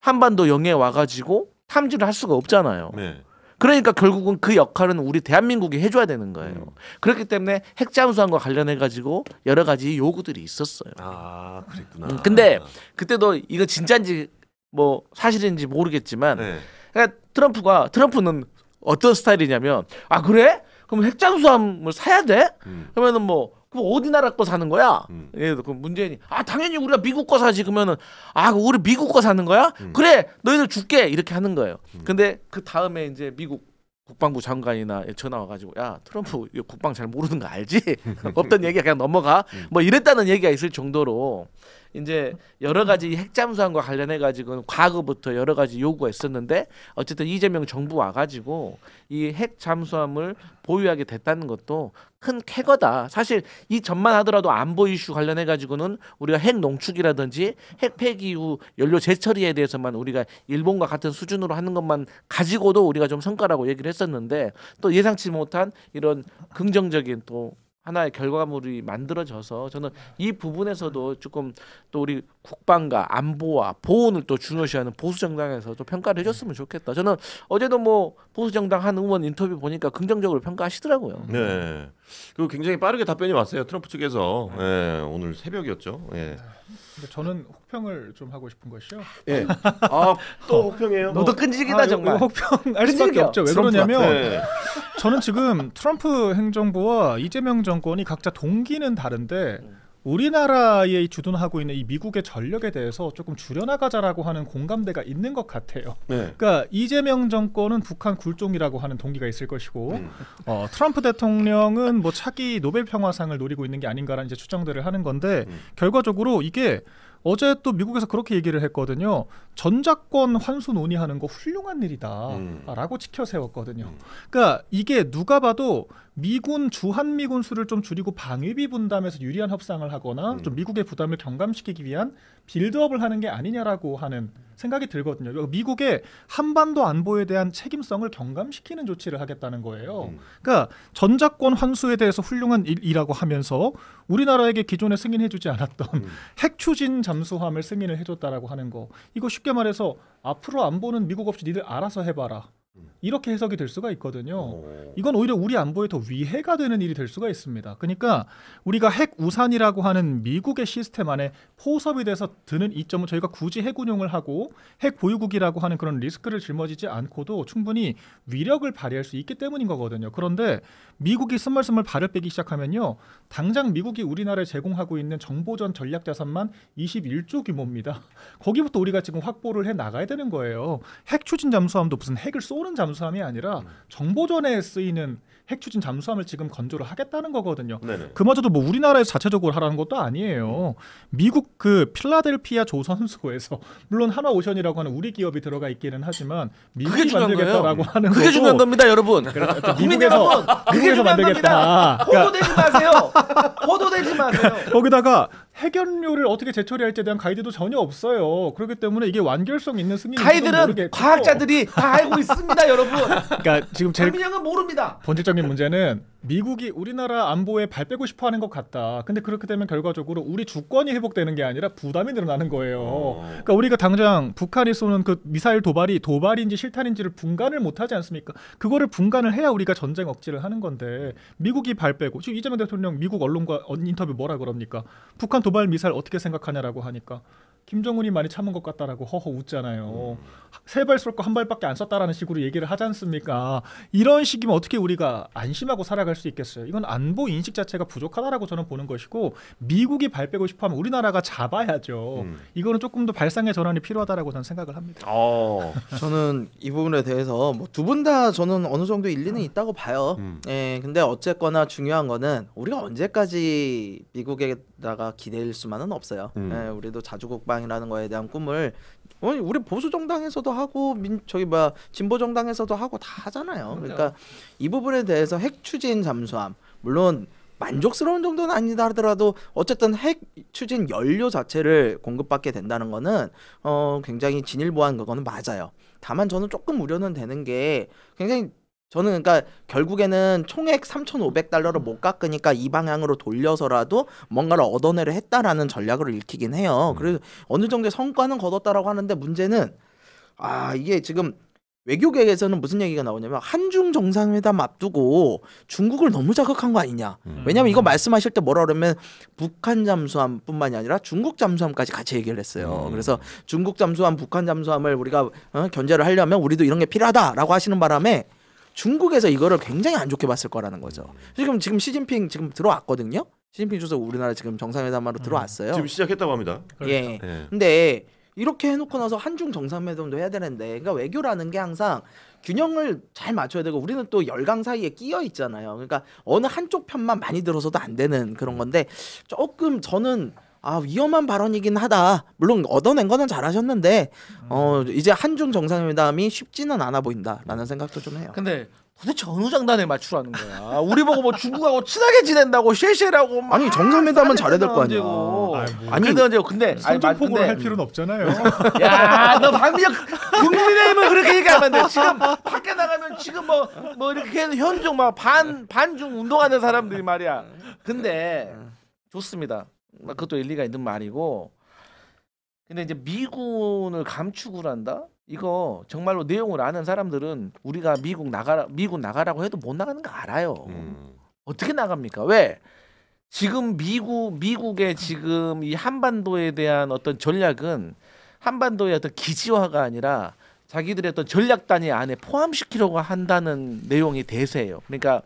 한반도 영해에 와가지고 탐지를 할 수가 없잖아요. 네. 그러니까 결국은 그 역할은 우리 대한민국이 해줘야 되는 거예요. 그렇기 때문에 핵잠수함과 관련해 가지고 여러 가지 요구들이 있었어요. 아, 그랬구나. 근데 그때도 이거 진짜인지 뭐 사실인지 모르겠지만 그러니까 트럼프는 어떤 스타일이냐면 그래? 그럼 핵잠수함을 사야 돼? 그러면은 뭐 그럼 어디 나라 거 사는 거야? 예, 그 문재인이 당연히 우리가 미국 거 사지. 그러면은 우리 미국 거 사는 거야? 그래, 너희들 줄게 이렇게 하는 거예요. 근데 그 다음에 이제 미국 국방부 장관이나 전화 와가지고 야 트럼프 국방 잘 모르는 거 알지? 없던 얘기가 그냥 넘어가. 뭐 이랬다는 얘기가 있을 정도로 이제 여러 가지 핵잠수함과 관련해 가지고는 과거부터 여러 가지 요구가 있었는데 어쨌든 이재명 정부 와가지고 이 핵잠수함을 보유하게 됐다는 것도 큰 쾌거다. 사실 이 전만 하더라도 안보 이슈 관련해 가지고는 우리가 핵 농축이라든지 핵 폐기 이후 연료 재처리에 대해서만 우리가 일본과 같은 수준으로 하는 것만 가지고도 우리가 좀 성과라고 얘기를 했었는데 또 예상치 못한 이런 긍정적인 또 하나의 결과물이 만들어져서 저는 이 부분에서도 조금 또 우리 국방과 안보와 보훈을 또 중요시하는 보수 정당에서 또 평가를 해줬으면 좋겠다. 저는 어제도 뭐 보수 정당 한 의원 인터뷰 보니까 긍정적으로 평가하시더라고요. 네. 그리고 굉장히 빠르게 답변이 왔어요. 트럼프 측에서. 네, 오늘 새벽이었죠. 네. 근데 저는 혹평을 좀 하고 싶은 것이요. 예. 또 혹평이에요? 너도 끈질기다 정말. 혹평 할 수밖에 없죠. 왜 그러냐면 네. 저는 지금 트럼프 행정부와 이재명 정권이 각자 동기는 다른데 우리나라에 주둔하고 있는 이 미국의 전력에 대해서 조금 줄여나가자라고 하는 공감대가 있는 것 같아요. 네. 그러니까 이재명 정권은 북한 굴종이라고 하는 동기가 있을 것이고 트럼프 대통령은 뭐 차기 노벨 평화상을 노리고 있는 게 아닌가라는 이제 추정들을 하는 건데 결과적으로 이게 어제 또 미국에서 그렇게 얘기를 했거든요. 전작권 환수 논의하는 거 훌륭한 일이다라고 치켜 세웠거든요. 그러니까 이게 누가 봐도 미군 주한미군 수를 좀 줄이고 방위비 분담에서 유리한 협상을 하거나 좀 미국의 부담을 경감시키기 위한 빌드업을 하는 게 아니냐라고 하는 생각이 들거든요. 미국의 한반도 안보에 대한 책임성을 경감시키는 조치를 하겠다는 거예요. 그러니까 전작권 환수에 대해서 훌륭한 일이라고 하면서 우리나라에게 기존에 승인해주지 않았던 핵 추진 잠수함을 승인을 해줬다라고 하는 거. 이거 쉽게 말해서 앞으로 안보는 미국 없이 니들 알아서 해봐라. 이렇게 해석이 될 수가 있거든요. 이건 오히려 우리 안보에 더 위해가 되는 일이 될 수가 있습니다. 그러니까 우리가 핵 우산이라고 하는 미국의 시스템 안에 포섭이 돼서 드는 이점은 저희가 굳이 핵 운용을 하고 핵 보유국이라고 하는 그런 리스크를 짊어지지 않고도 충분히 위력을 발휘할 수 있기 때문인 거거든요. 그런데 미국이 스멀스멀 발을 빼기 시작하면요. 당장 미국이 우리나라에 제공하고 있는 정보전 전략 자산만 21조 규모입니다. 거기부터 우리가 지금 확보를 해 나가야 되는 거예요. 핵 추진 잠수함도 무슨 핵을 쏘는 잠수함이 아니라 정보전에 쓰이는 핵 추진 잠수함을 지금 건조를 하겠다는 거거든요. 네네. 그마저도 뭐 우리나라에서 자체적으로 하라는 것도 아니에요. 미국 그 필라델피아 조선소에서 물론 한화오션이라고 하는 우리 기업이 들어가 있기는 하지만 미국이 만들겠다라고 하는 그게 거고 중요한 겁니다, 여러분. 미국에서 만들겠다. 호도되지 마세요. 호도되지 마세요. 거기다가 핵연료를 어떻게 재처리할지에 대한 가이드도 전혀 없어요. 그렇기 때문에 이게 완결성 있는 승인인지도 가이드는 모르겠고. 과학자들이 다 알고 있습니다, 여러분. 그러니까 지금 제일 박민영은 모릅니다. 본질적인 문제는 미국이 우리나라 안보에 발 빼고 싶어하는 것 같다. 근데 그렇게 되면 결과적으로 우리 주권이 회복되는 게 아니라 부담이 늘어나는 거예요. 그러니까 우리가 당장 북한이 쏘는 그 미사일 도발인지 실탄인지를 분간을 못하지 않습니까? 그거를 분간을 해야 우리가 전쟁 억지를 하는 건데 미국이 발 빼고 지금 이재명 대통령 미국 언론과 인터뷰 뭐라 그럽니까? 북한 도발 미사일 어떻게 생각하냐라고 하니까 김정은이 많이 참은 것 같다라고 허허 웃잖아요. 3발 쏠 거 1발밖에 안 썼다라는 식으로 얘기를 하지 않습니까? 이런 식이면 어떻게 우리가 안심하고 살아갈 수 있겠어요? 이건 안보 인식 자체가 부족하다라고 저는 보는 것이고 미국이 발 빼고 싶어하면 우리나라가 잡아야죠. 이거는 조금 더 발상의 전환이 필요하다라고 저는 생각을 합니다. 저는 이 부분에 대해서 뭐 두 분 다 저는 어느 정도 일리는 있다고 봐요. 예, 근데 어쨌거나 중요한 거는 우리가 언제까지 미국에다가 기댈 수만은 없어요. 예, 우리도 자주국방이라는 거에 대한 꿈을 우리 보수 정당에서도 하고 진보 정당에서도 하고 다 하잖아요. 그러니까 이 부분에 대해서 핵 추진 잠수함 물론 만족스러운 정도는 아니다 하더라도 어쨌든 핵 추진 연료 자체를 공급받게 된다는 거는 굉장히 진일보한 그거는 맞아요. 다만 저는 조금 우려는 되는 게 굉장히 저는 그러니까 결국에는 총액 3,500달러를 못 깎으니까 이 방향으로 돌려서라도 뭔가를 얻어내려 했다라는 전략을 읽히긴 해요. 그래서 어느 정도의 성과는 거뒀다라고 하는데 문제는 이게 지금 외교계에서는 무슨 얘기가 나오냐면 한중 정상회담 앞두고 중국을 너무 자극한 거 아니냐. 왜냐면 이거 말씀하실 때 뭐라 그러면 북한 잠수함뿐만이 아니라 중국 잠수함까지 같이 얘기를 했어요. 그래서 중국 잠수함, 북한 잠수함을 우리가 견제를 하려면 우리도 이런 게 필요하다라고 하시는 바람에 중국에서 이거를 굉장히 안 좋게 봤을 거라는 거죠. 지금 시진핑 지금 들어왔거든요. 시진핑 주석 우리나라 지금 정상회담하러 들어왔어요. 지금 시작했다고 합니다. 예. 근데 이렇게 해놓고 나서 한중 정상회담도 해야 되는데, 그러니까 외교라는 게 항상 균형을 잘 맞춰야 되고, 우리는 또 열강 사이에 끼어 있잖아요. 그러니까 어느 한쪽 편만 많이 들어서도 안 되는 그런 건데, 조금 저는 위험한 발언이긴 하다. 물론 얻어낸 거는 잘하셨는데 이제 한중 정상회담이 쉽지는 않아 보인다라는 생각도 좀 해요. 근데 도대체 어느 장단에 맞추라는 거야? 우리 보고 뭐 중국하고 친하게 지낸다고 쉐쉐라고 막 아니 정상회담은 잘해야 될 거 아니야. 아니 근데 선전포고를 할 필요는 없잖아요. 야, 너 박민혁 국민의힘은 그렇게 얘기하면 돼. 지금 밖에 나가면 지금 뭐 이렇게 현중 막 반중 운동하는 사람들이 말이야. 근데 좋습니다. 그것도 일리가 있는 말이고. 근데 이제 미군을 감축을 한다? 이거 정말로 내용을 아는 사람들은 우리가 미군 나가라고 해도 못 나가는 거 알아요. 어떻게 나갑니까? 왜? 지금 미국의 지금 이 한반도에 대한 어떤 전략은 한반도의 어떤 기지화가 아니라 자기들의 어떤 전략 단위 안에 포함시키려고 한다는 내용이 대세예요. 그러니까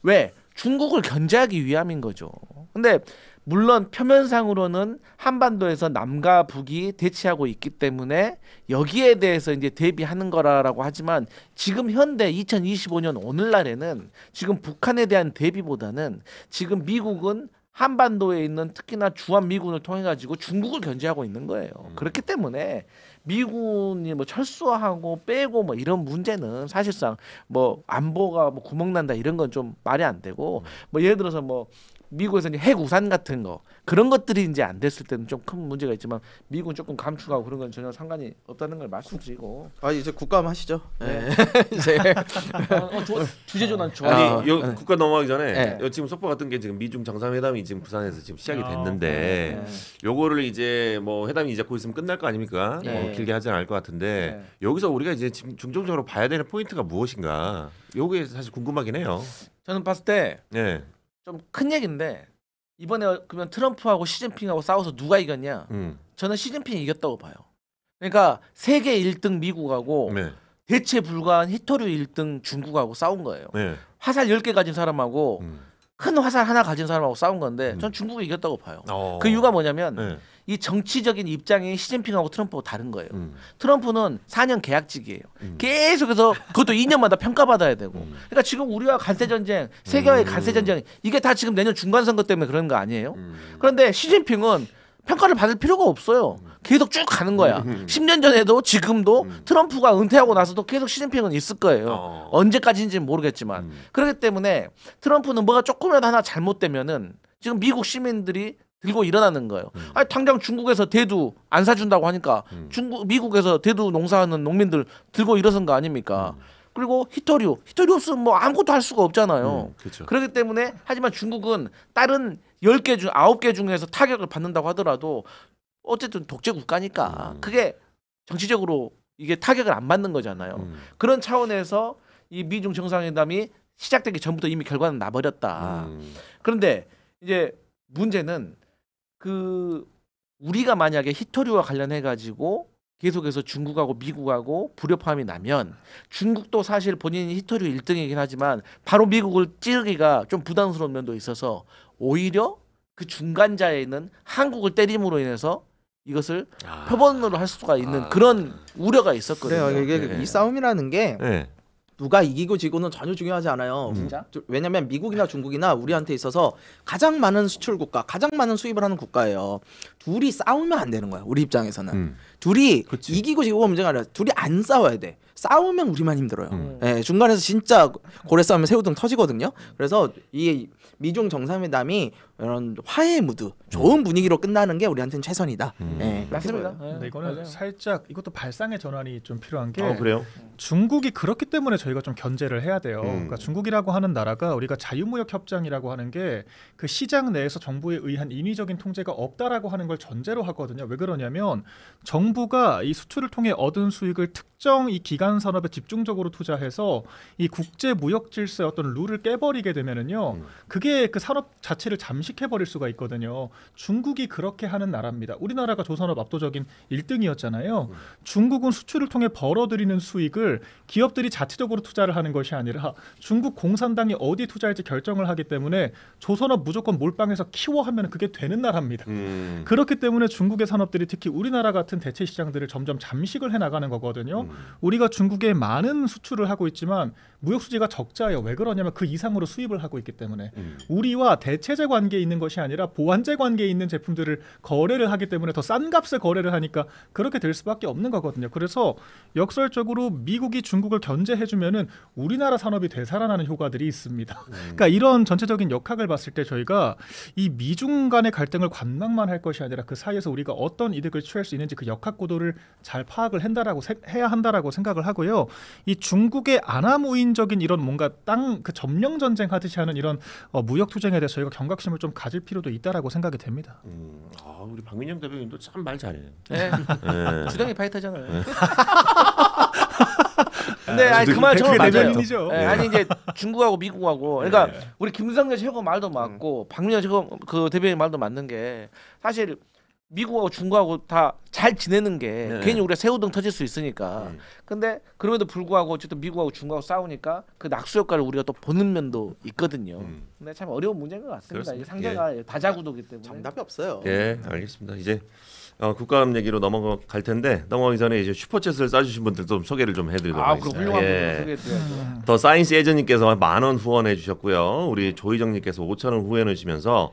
왜? 중국을 견제하기 위함인 거죠. 근데 물론 표면상으로는 한반도에서 남과 북이 대치하고 있기 때문에 여기에 대해서 이제 대비하는 거라고 하지만, 지금 현대 2025년 오늘날에는 지금 북한에 대한 대비보다는 지금 미국은 한반도에 있는 특히나 주한 미군을 통해 가지고 중국을 견제하고 있는 거예요. 그렇기 때문에 미군이 뭐 철수하고 빼고 뭐 이런 문제는 사실상 뭐 안보가 뭐 구멍 난다 이런 건 좀 말이 안 되고, 뭐 예를 들어서 뭐 미국에서는 핵 우산 같은 거 그런 것들이 이제 안 됐을 때는 좀 큰 문제가 있지만, 미국은 조금 감축하고 그런 건 전혀 상관이 없다는 걸 말씀드리고. 이제 국감 하시죠. 네. 이제 주제 전환 좋아. 아니 국가 넘어가기 전에 지금 속보 같은 게 지금 미중 정상회담이 지금 부산에서 지금 시작이 됐는데 요거를 이제 뭐 회담이 이제 곧 있으면 끝날 거 아닙니까? 뭐 길게 하지 않을 것 같은데 여기서 우리가 이제 지금 중점적으로 봐야 되는 포인트가 무엇인가? 요게 사실 궁금하긴 해요. 저는 봤을 때 좀 큰 얘기인데, 이번에 그러면 트럼프하고 시진핑하고 싸워서 누가 이겼냐? 저는 시진핑이 이겼다고 봐요. 그러니까 세계 1등 미국하고 대체 불가한 히토류 1등 중국하고 싸운 거예요. 화살 10개 가진 사람하고 큰 화살 하나 가진 사람하고 싸운 건데 전 중국이 이겼다고 봐요. 그 이유가 뭐냐면 이 정치적인 입장이 시진핑하고 트럼프하고 다른 거예요. 트럼프는 4년 계약직이에요. 계속해서 그것도 2년마다 평가받아야 되고. 그러니까 지금 우리와 관세전쟁, 세계와의 관세전쟁, 이게 다 지금 내년 중간선거 때문에 그런 거 아니에요? 그런데 시진핑은 평가를 받을 필요가 없어요. 계속 쭉 가는 거야. 10년 전에도 지금도 트럼프가 은퇴하고 나서도 계속 시진핑은 있을 거예요. 언제까지인지는 모르겠지만. 그렇기 때문에 트럼프는 뭐가 조금이라도 하나 잘못되면은 지금 미국 시민들이 들고 일어나는 거예요. 아니 당장 중국에서 대두 안 사준다고 하니까 미국에서 대두 농사하는 농민들 들고 일어선 거 아닙니까? 그리고 히토류 없으면 뭐 아무것도 할 수가 없잖아요. 그렇죠. 그렇기 때문에 하지만 중국은 다른 10개 중 9개 중에서 타격을 받는다고 하더라도 어쨌든 독재 국가니까 그게 정치적으로 이게 타격을 안 받는 거잖아요. 그런 차원에서 이 미중 정상회담이 시작되기 전부터 이미 결과는 나버렸다. 그런데 이제 문제는 우리가 만약에 히토류와 관련해 가지고 계속해서 중국하고 미국하고 불협화음이 나면, 중국도 사실 본인이 히토류 1등이긴 하지만 바로 미국을 찌르기가 좀 부담스러운 면도 있어서 오히려 그 중간자에 있는 한국을 때림으로 인해서 이것을 표본으로 할 수가 있는 그런 우려가 있었거든요. 그래요. 이게 이 싸움이라는 게 누가 이기고 지고는 전혀 중요하지 않아요. 왜냐하면 미국이나 중국이나 우리한테 있어서 가장 많은 수출 국가, 가장 많은 수입을 하는 국가예요. 둘이 싸우면 안 되는 거야. 우리 입장에서는. 둘이 이기고 지고가 문제가 아니라 둘이 안 싸워야 돼. 싸우면 우리만 힘들어요. 중간에서 진짜 고래 싸우면 새우등 터지거든요. 그래서 이 미중 정상회담이 이런 화해의 무드, 좋은 분위기로 끝나는 게 우리한테는 최선이다. 맞습니다. 근데 이거는 맞아요. 살짝 이것도 발상의 전환이 좀 필요한 게, 그래요? 중국이 그렇기 때문에 저희가 좀 견제를 해야 돼요. 그러니까 중국이라고 하는 나라가 우리가 자유무역 협정이라고 하는 게 그 시장 내에서 정부에 의한 인위적인 통제가 없다라고 하는 걸 전제로 하거든요. 왜 그러냐면 정부가 이 수출을 통해 얻은 수익을 특정 이 기간 산업에 집중적으로 투자해서 이 국제 무역 질서의 어떤 룰을 깨버리게 되면은요, 그게 그 산업 자체를 잠식해 버릴 수가 있거든요. 중국이 그렇게 하는 나라입니다. 우리나라가 조선업 압도적인 1등이었잖아요. 중국은 수출을 통해 벌어들이는 수익을 기업들이 자체적으로 투자를 하는 것이 아니라 중국 공산당이 어디에 투자할지 결정을 하기 때문에 조선업 무조건 몰빵해서 키워하면 그게 되는 나라입니다. 그렇기 때문에 중국의 산업들이 특히 우리나라 같은 대체 시장들을 점점 잠식을 해나가는 거거든요. 우리가 중국에 많은 수출을 하고 있지만 무역 수지가 적자예요. 왜 그러냐면 그 이상으로 수입을 하고 있기 때문에 우리와 대체제 관계에 있는 것이 아니라 보완제 관계에 있는 제품들을 거래를 하기 때문에 더 싼 값에 거래를 하니까 그렇게 될 수밖에 없는 거거든요. 그래서 역설적으로 미국이 중국을 견제해주면은 우리나라 산업이 되살아나는 효과들이 있습니다. 그러니까 이런 전체적인 역학을 봤을 때 저희가 이 미중 간의 갈등을 관망만 할 것이 아니라 그 사이에서 우리가 어떤 이득을 취할 수 있는지 그 역학 구도를 잘 파악을 해야 한다라고 생각을 하고요. 이 중국의 아나무인적인 이런 뭔가 땅 그 점령 전쟁 하듯이 하는 이런 무역 투쟁에 대해서 저희가 경각심을 좀 가질 필요도 있다라고 생각이 됩니다. 우리 박민영 대변인도 참 말 잘해요. 네. 주댕이 파이터잖아요. 네. 근데 아니 그 말 정말 맞아요. 네. 아니 이제 중국하고 미국하고 그러니까 우리 김성재 최고 말도 맞고 박민영 최고 그 대변인 말도 맞는 게 사실 미국하고 중국하고 다 잘 지내는 게 괜히 우리가 새우등 터질 수 있으니까. 근데 그럼에도 불구하고 어쨌든 미국하고 중국하고 싸우니까 그 낙수 효과를 우리가 또 보는 면도 있거든요. 근데 참 어려운 문제인 것 같습니다. 이게 상대가 다자구도기 때문에 정답이 없어요. 예, 알겠습니다. 이제 국감 얘기로 넘어갈 텐데 넘어가기 전에 이제 슈퍼챗을 쏴주신 분들 좀 소개를 좀 해드리도록 하겠습니다. 훌륭한 분들 소개해드려야죠. 더 사이언스 예전님께서 10,000원 후원해주셨고요. 우리 조희정님께서 5,000원 후원해주시면서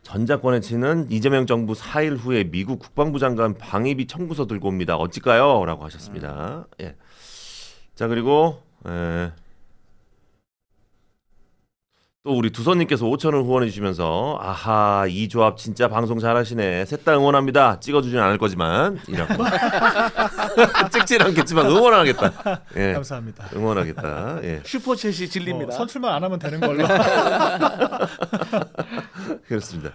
전작권해치는 이재명 정부 4일 후에 미국 국방부 장관 방위비 청구서 들고 옵니다. 어찌까요? 라고 하셨습니다. 예. 자 그리고 또 우리 두선님께서 5,000원 후원해 주시면서 아하 이 조합 진짜 방송 잘하시네. 셋 다 응원합니다. 찍어주진 않을 거지만 이라고 찍진 않겠지만 응원하겠다. 예. 감사합니다. 응원하겠다. 예. 슈퍼챗이 진립니다. 선출만 안 하면 되는 걸로. 그렇습니다.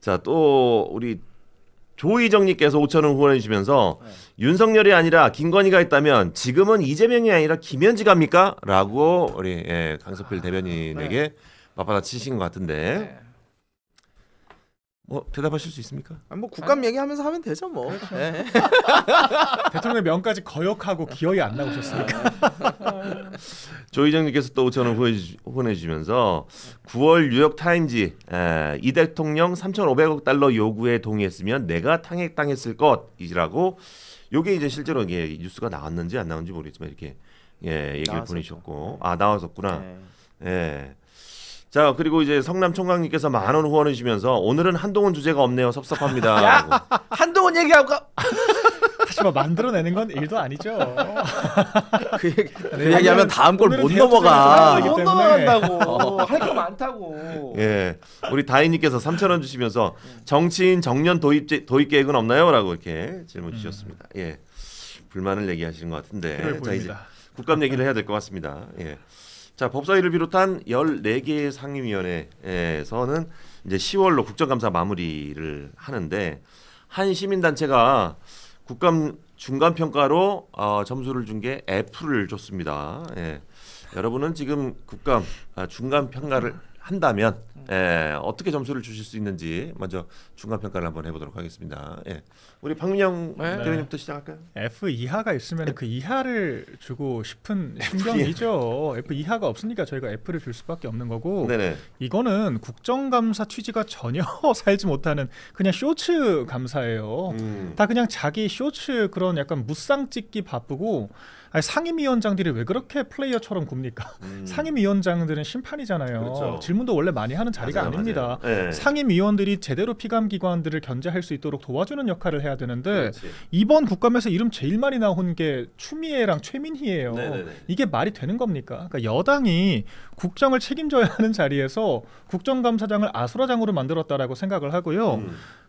자 또 우리 조희정님께서 5,000원 후원해 주시면서 윤석열이 아니라 김건희가 있다면 지금은 이재명이 아니라 김현지 갑니까? 라고 우리 강석필 대변인에게 맞받아 치신 것 같은데 뭐 대답하실 수 있습니까? 아니, 뭐 국감 얘기하면서 하면 되죠 뭐. 네. 대통령의 명까지 거역하고 기어이 안 나오셨으니까. 조희정님께서 또 5,000원 후원해 주시면서 9월 뉴욕타임즈 이 대통령 3,500억 달러 요구에 동의했으면 내가 탄핵당했을 것이라고 요게 이제 실제로 이게 뉴스가 나왔는지 안 나왔는지 모르겠지만 이렇게 얘기를 나왔었죠. 보내주셨고 나왔었구나. 네. 예. 자 그리고 이제 성남 총각님께서 10,000원 후원해 주시면서 오늘은 한동훈 주제가 없네요. 섭섭합니다. 야 한동훈 얘기하고 하지만 만들어내는 건 일도 아니죠. 그 얘기하면 다음 걸 못 넘어가. 되기 못 때문에. 넘어간다고 할 거 많다고. 예, 우리 다인님께서 3,000원 주시면서 정치인 정년 도입 계획은 없나요?라고 이렇게 질문 주셨습니다. 예, 불만을 얘기하시는 것 같은데 자 이제 국감 얘기를 해야 될 것 같습니다. 예, 자 법사위를 비롯한 14개의 상임위원회에서는 이제 10월로 국정감사 마무리를 하는데 한 시민단체가 국감 중간 평가로 점수를 준 게 F를 줬습니다. 예. 여러분은 지금 국감 중간 평가를 한다면 어떻게 점수를 주실 수 있는지 먼저 중간 평가를 한번 해보도록 하겠습니다. 예. 우리 박민영 대변인부터 시작할까요? F 이하가 있으면 그 이하를 주고 싶은 심정이죠. F 이하가 없으니까 저희가 F를 줄 수밖에 없는 거고. 네네. 이거는 국정감사 취지가 전혀 살지 못하는 그냥 쇼츠 감사예요. 다 그냥 자기 쇼츠 그런 약간 무쌍 찍기 바쁘고. 아니, 상임위원장들이 왜 그렇게 플레이어처럼 굽니까? 상임위원장들은 심판이잖아요. 그렇죠. 질문도 원래 많이 하는 자리가 맞아요, 아닙니다. 맞아요. 네. 상임위원들이 제대로 피감기관들을 견제할 수 있도록 도와주는 역할을 해야 되는데 그렇지. 이번 국감에서 이름 제일 많이 나온 게 추미애랑 최민희예요. 네네네. 이게 말이 되는 겁니까? 그러니까 여당이 국정을 책임져야 하는 자리에서 국정감사장을 아수라장으로 만들었다라고 생각을 하고요.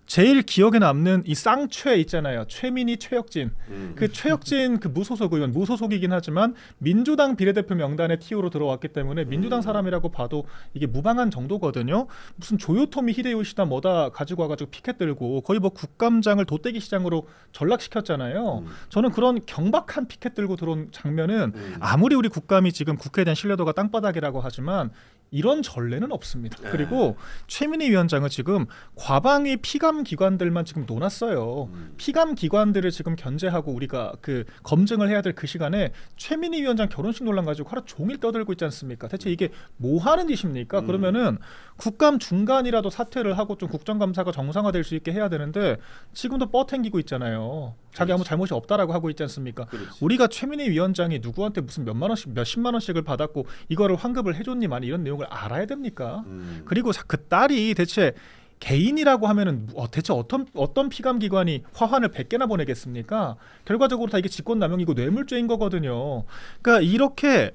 제일 기억에 남는 이 쌍최 있잖아요. 최민희, 최혁진. 그 최혁진 그 무소속 의원, 무소속이긴 하지만 민주당 비례대표 명단에 TO로 들어왔기 때문에 민주당 사람이라고 봐도 이게 무방한 정도거든요. 무슨 조요토미 히데요시다 뭐다 가지고 와가지고 피켓 들고 거의 뭐 국감장을 돗대기 시장으로 전락시켰잖아요. 저는 그런 경박한 피켓 들고 들어온 장면은 아무리 우리 국감이 지금 국회에 대한 신뢰도가 땅바닥이라고 하지만 이런 전례는 없습니다. 그리고 최민희 위원장은 지금 과방위 피감 기관들만 지금 논았어요. 피감 기관들을 지금 견제하고 우리가 그 검증을 해야 될 그 시간에 최민희 위원장 결혼식 논란 가지고 하루 종일 떠들고 있지 않습니까? 대체 이게 뭐 하는 짓입니까? 그러면은 국감 중간이라도 사퇴를 하고 좀 국정감사가 정상화될 수 있게 해야 되는데 지금도 뻗탱기고 있잖아요. 자기 아무 잘못이 없다라고 하고 있지 않습니까? 그렇지. 우리가 최민희 위원장이 누구한테 무슨 몇만 원씩 몇십만 원씩을 받았고 이거를 환급을 해줬니 많이 이런 내용을 알아야 됩니까? 그리고 그 딸이 대체 개인이라고 하면은 대체 어떤 피감기관이 화환을 100개나 보내겠습니까? 결과적으로 다 이게 직권남용이고 뇌물죄인 거거든요. 그러니까 이렇게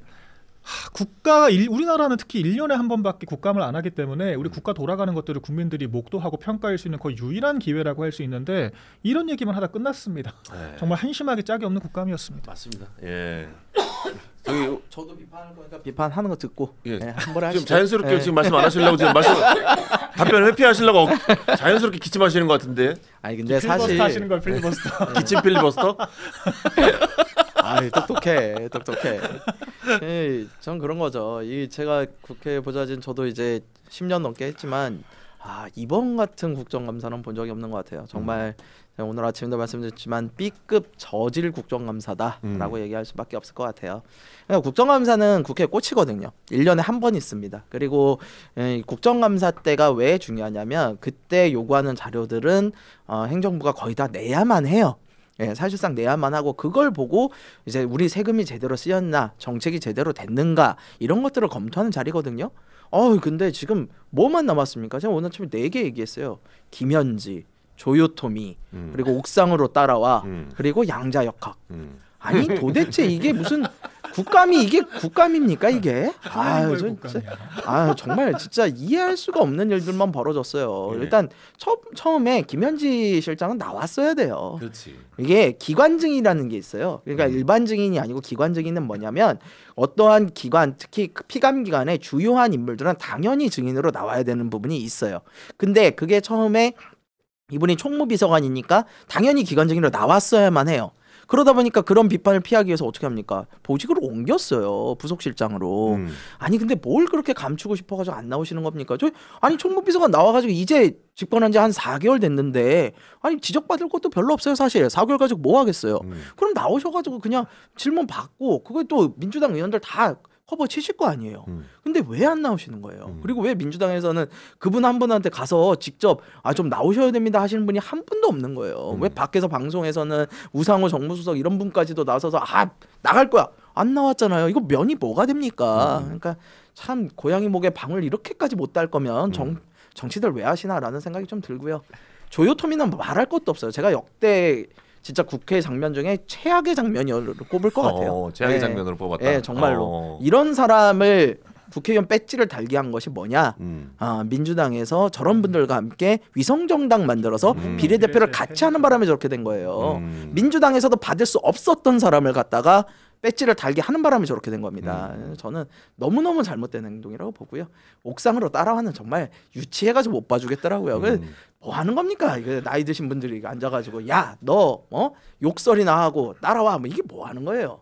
우리나라는 특히 1년에 한 번밖에 국감을 안 하기 때문에 우리 국가 돌아가는 것들을 국민들이 목도하고 평가할 수 있는 거의 유일한 기회라고 할 수 있는데 이런 얘기만 하다 끝났습니다. 정말 한심하게 짝이 없는 국감이었습니다. 맞습니다. 예. 저도 비판할 거니까 비판하는 거 듣고 한번 하시죠. 지금 자연스럽게 지금 말씀 안 하시려고 지금 답변 회피하시려고 자연스럽게 기침하시는 것 같은데. 아니 근데 사실 필리버스터 하시는 걸 필리버스터. 기침 필리버스터? 똑똑해. 전 그런 거죠. 제가 국회 보좌진 저도 이제 10년 넘게 했지만 이번 같은 국정감사는 본 적이 없는 것 같아요. 정말 오늘 아침에도 말씀드렸지만 B급 저질 국정감사다라고 얘기할 수밖에 없을 것 같아요. 그러니까 국정감사는 국회에 꽂히거든요. 1년에 한 번 있습니다. 그리고 국정감사 때가 왜 중요하냐면 그때 요구하는 자료들은 행정부가 거의 다 내야만 해요. 사실상 내야만 하고 그걸 보고 이제 우리 세금이 제대로 쓰였나 정책이 제대로 됐는가 이런 것들을 검토하는 자리거든요. 근데 지금 뭐만 남았습니까? 제가 오늘 아침에 4개 얘기했어요. 김현지, 조요토미, 그리고 옥상으로 따라와, 그리고 양자역학. 아니 도대체 이게 무슨 이게 국감입니까 이게? 정말 진짜 이해할 수가 없는 일들만 벌어졌어요. 일단 처음에 김현지 실장은 나왔어야 돼요. 그렇지. 이게 기관 증인이라는 게 있어요. 그러니까 일반 증인이 아니고 기관 증인은 뭐냐면 어떠한 기관, 특히 피감 기관의 주요한 인물들은 당연히 증인으로 나와야 되는 부분이 있어요. 근데 그게 처음에 이분이 총무비서관이니까 당연히 기관 증인으로 나왔어야만 해요. 그러다 보니까 그런 비판을 피하기 위해서 어떻게 합니까? 보직으로 옮겼어요. 부속실장으로. 아니 근데 뭘 그렇게 감추고 싶어가지고 안 나오시는 겁니까? 총무비서관 나와가지고 이제 집권한 지 한 4개월 됐는데 지적받을 것도 별로 없어요 사실. 4개월 가지고 뭐 하겠어요. 그럼 나오셔가지고 그냥 질문 받고 그걸 또 민주당 의원들 다 커버 치실 거 아니에요. 근데 왜 안 나오시는 거예요? 그리고 왜 민주당에서는 그분 한 분한테 가서 직접 좀 나오셔야 됩니다 하시는 분이 한 분도 없는 거예요. 왜 밖에서 방송에서는 우상호 정무수석 이런 분까지도 나서서 나갈 거야. 안 나왔잖아요. 이거 면이 뭐가 됩니까? 그러니까 참 고양이 목에 방울 이렇게까지 못 달 거면 정치들 왜 하시나라는 생각이 좀 들고요. 조요토미는 말할 것도 없어요. 제가 역대 진짜 국회 장면 중에 최악의 장면으로 꼽을 것 같아요. 최악의 장면으로 뽑았다. 네, 정말로. 이런 사람을 국회의원 배지를 달게 한 것이 뭐냐? 민주당에서 저런 분들과 함께 위성정당 만들어서 비례대표를 같이 하는 바람에 저렇게 된 거예요. 민주당에서도 받을 수 없었던 사람을 갖다가 배지를 달게 하는 바람에 저렇게 된 겁니다. 저는 너무너무 잘못된 행동이라고 보고요. 옥상으로 따라와는 정말 유치해가지고 못 봐주겠더라고요. 뭐 하는 겁니까? 나이 드신 분들이 앉아가지고 너 욕설이나 하고 따라와. 이게 뭐 하는 거예요?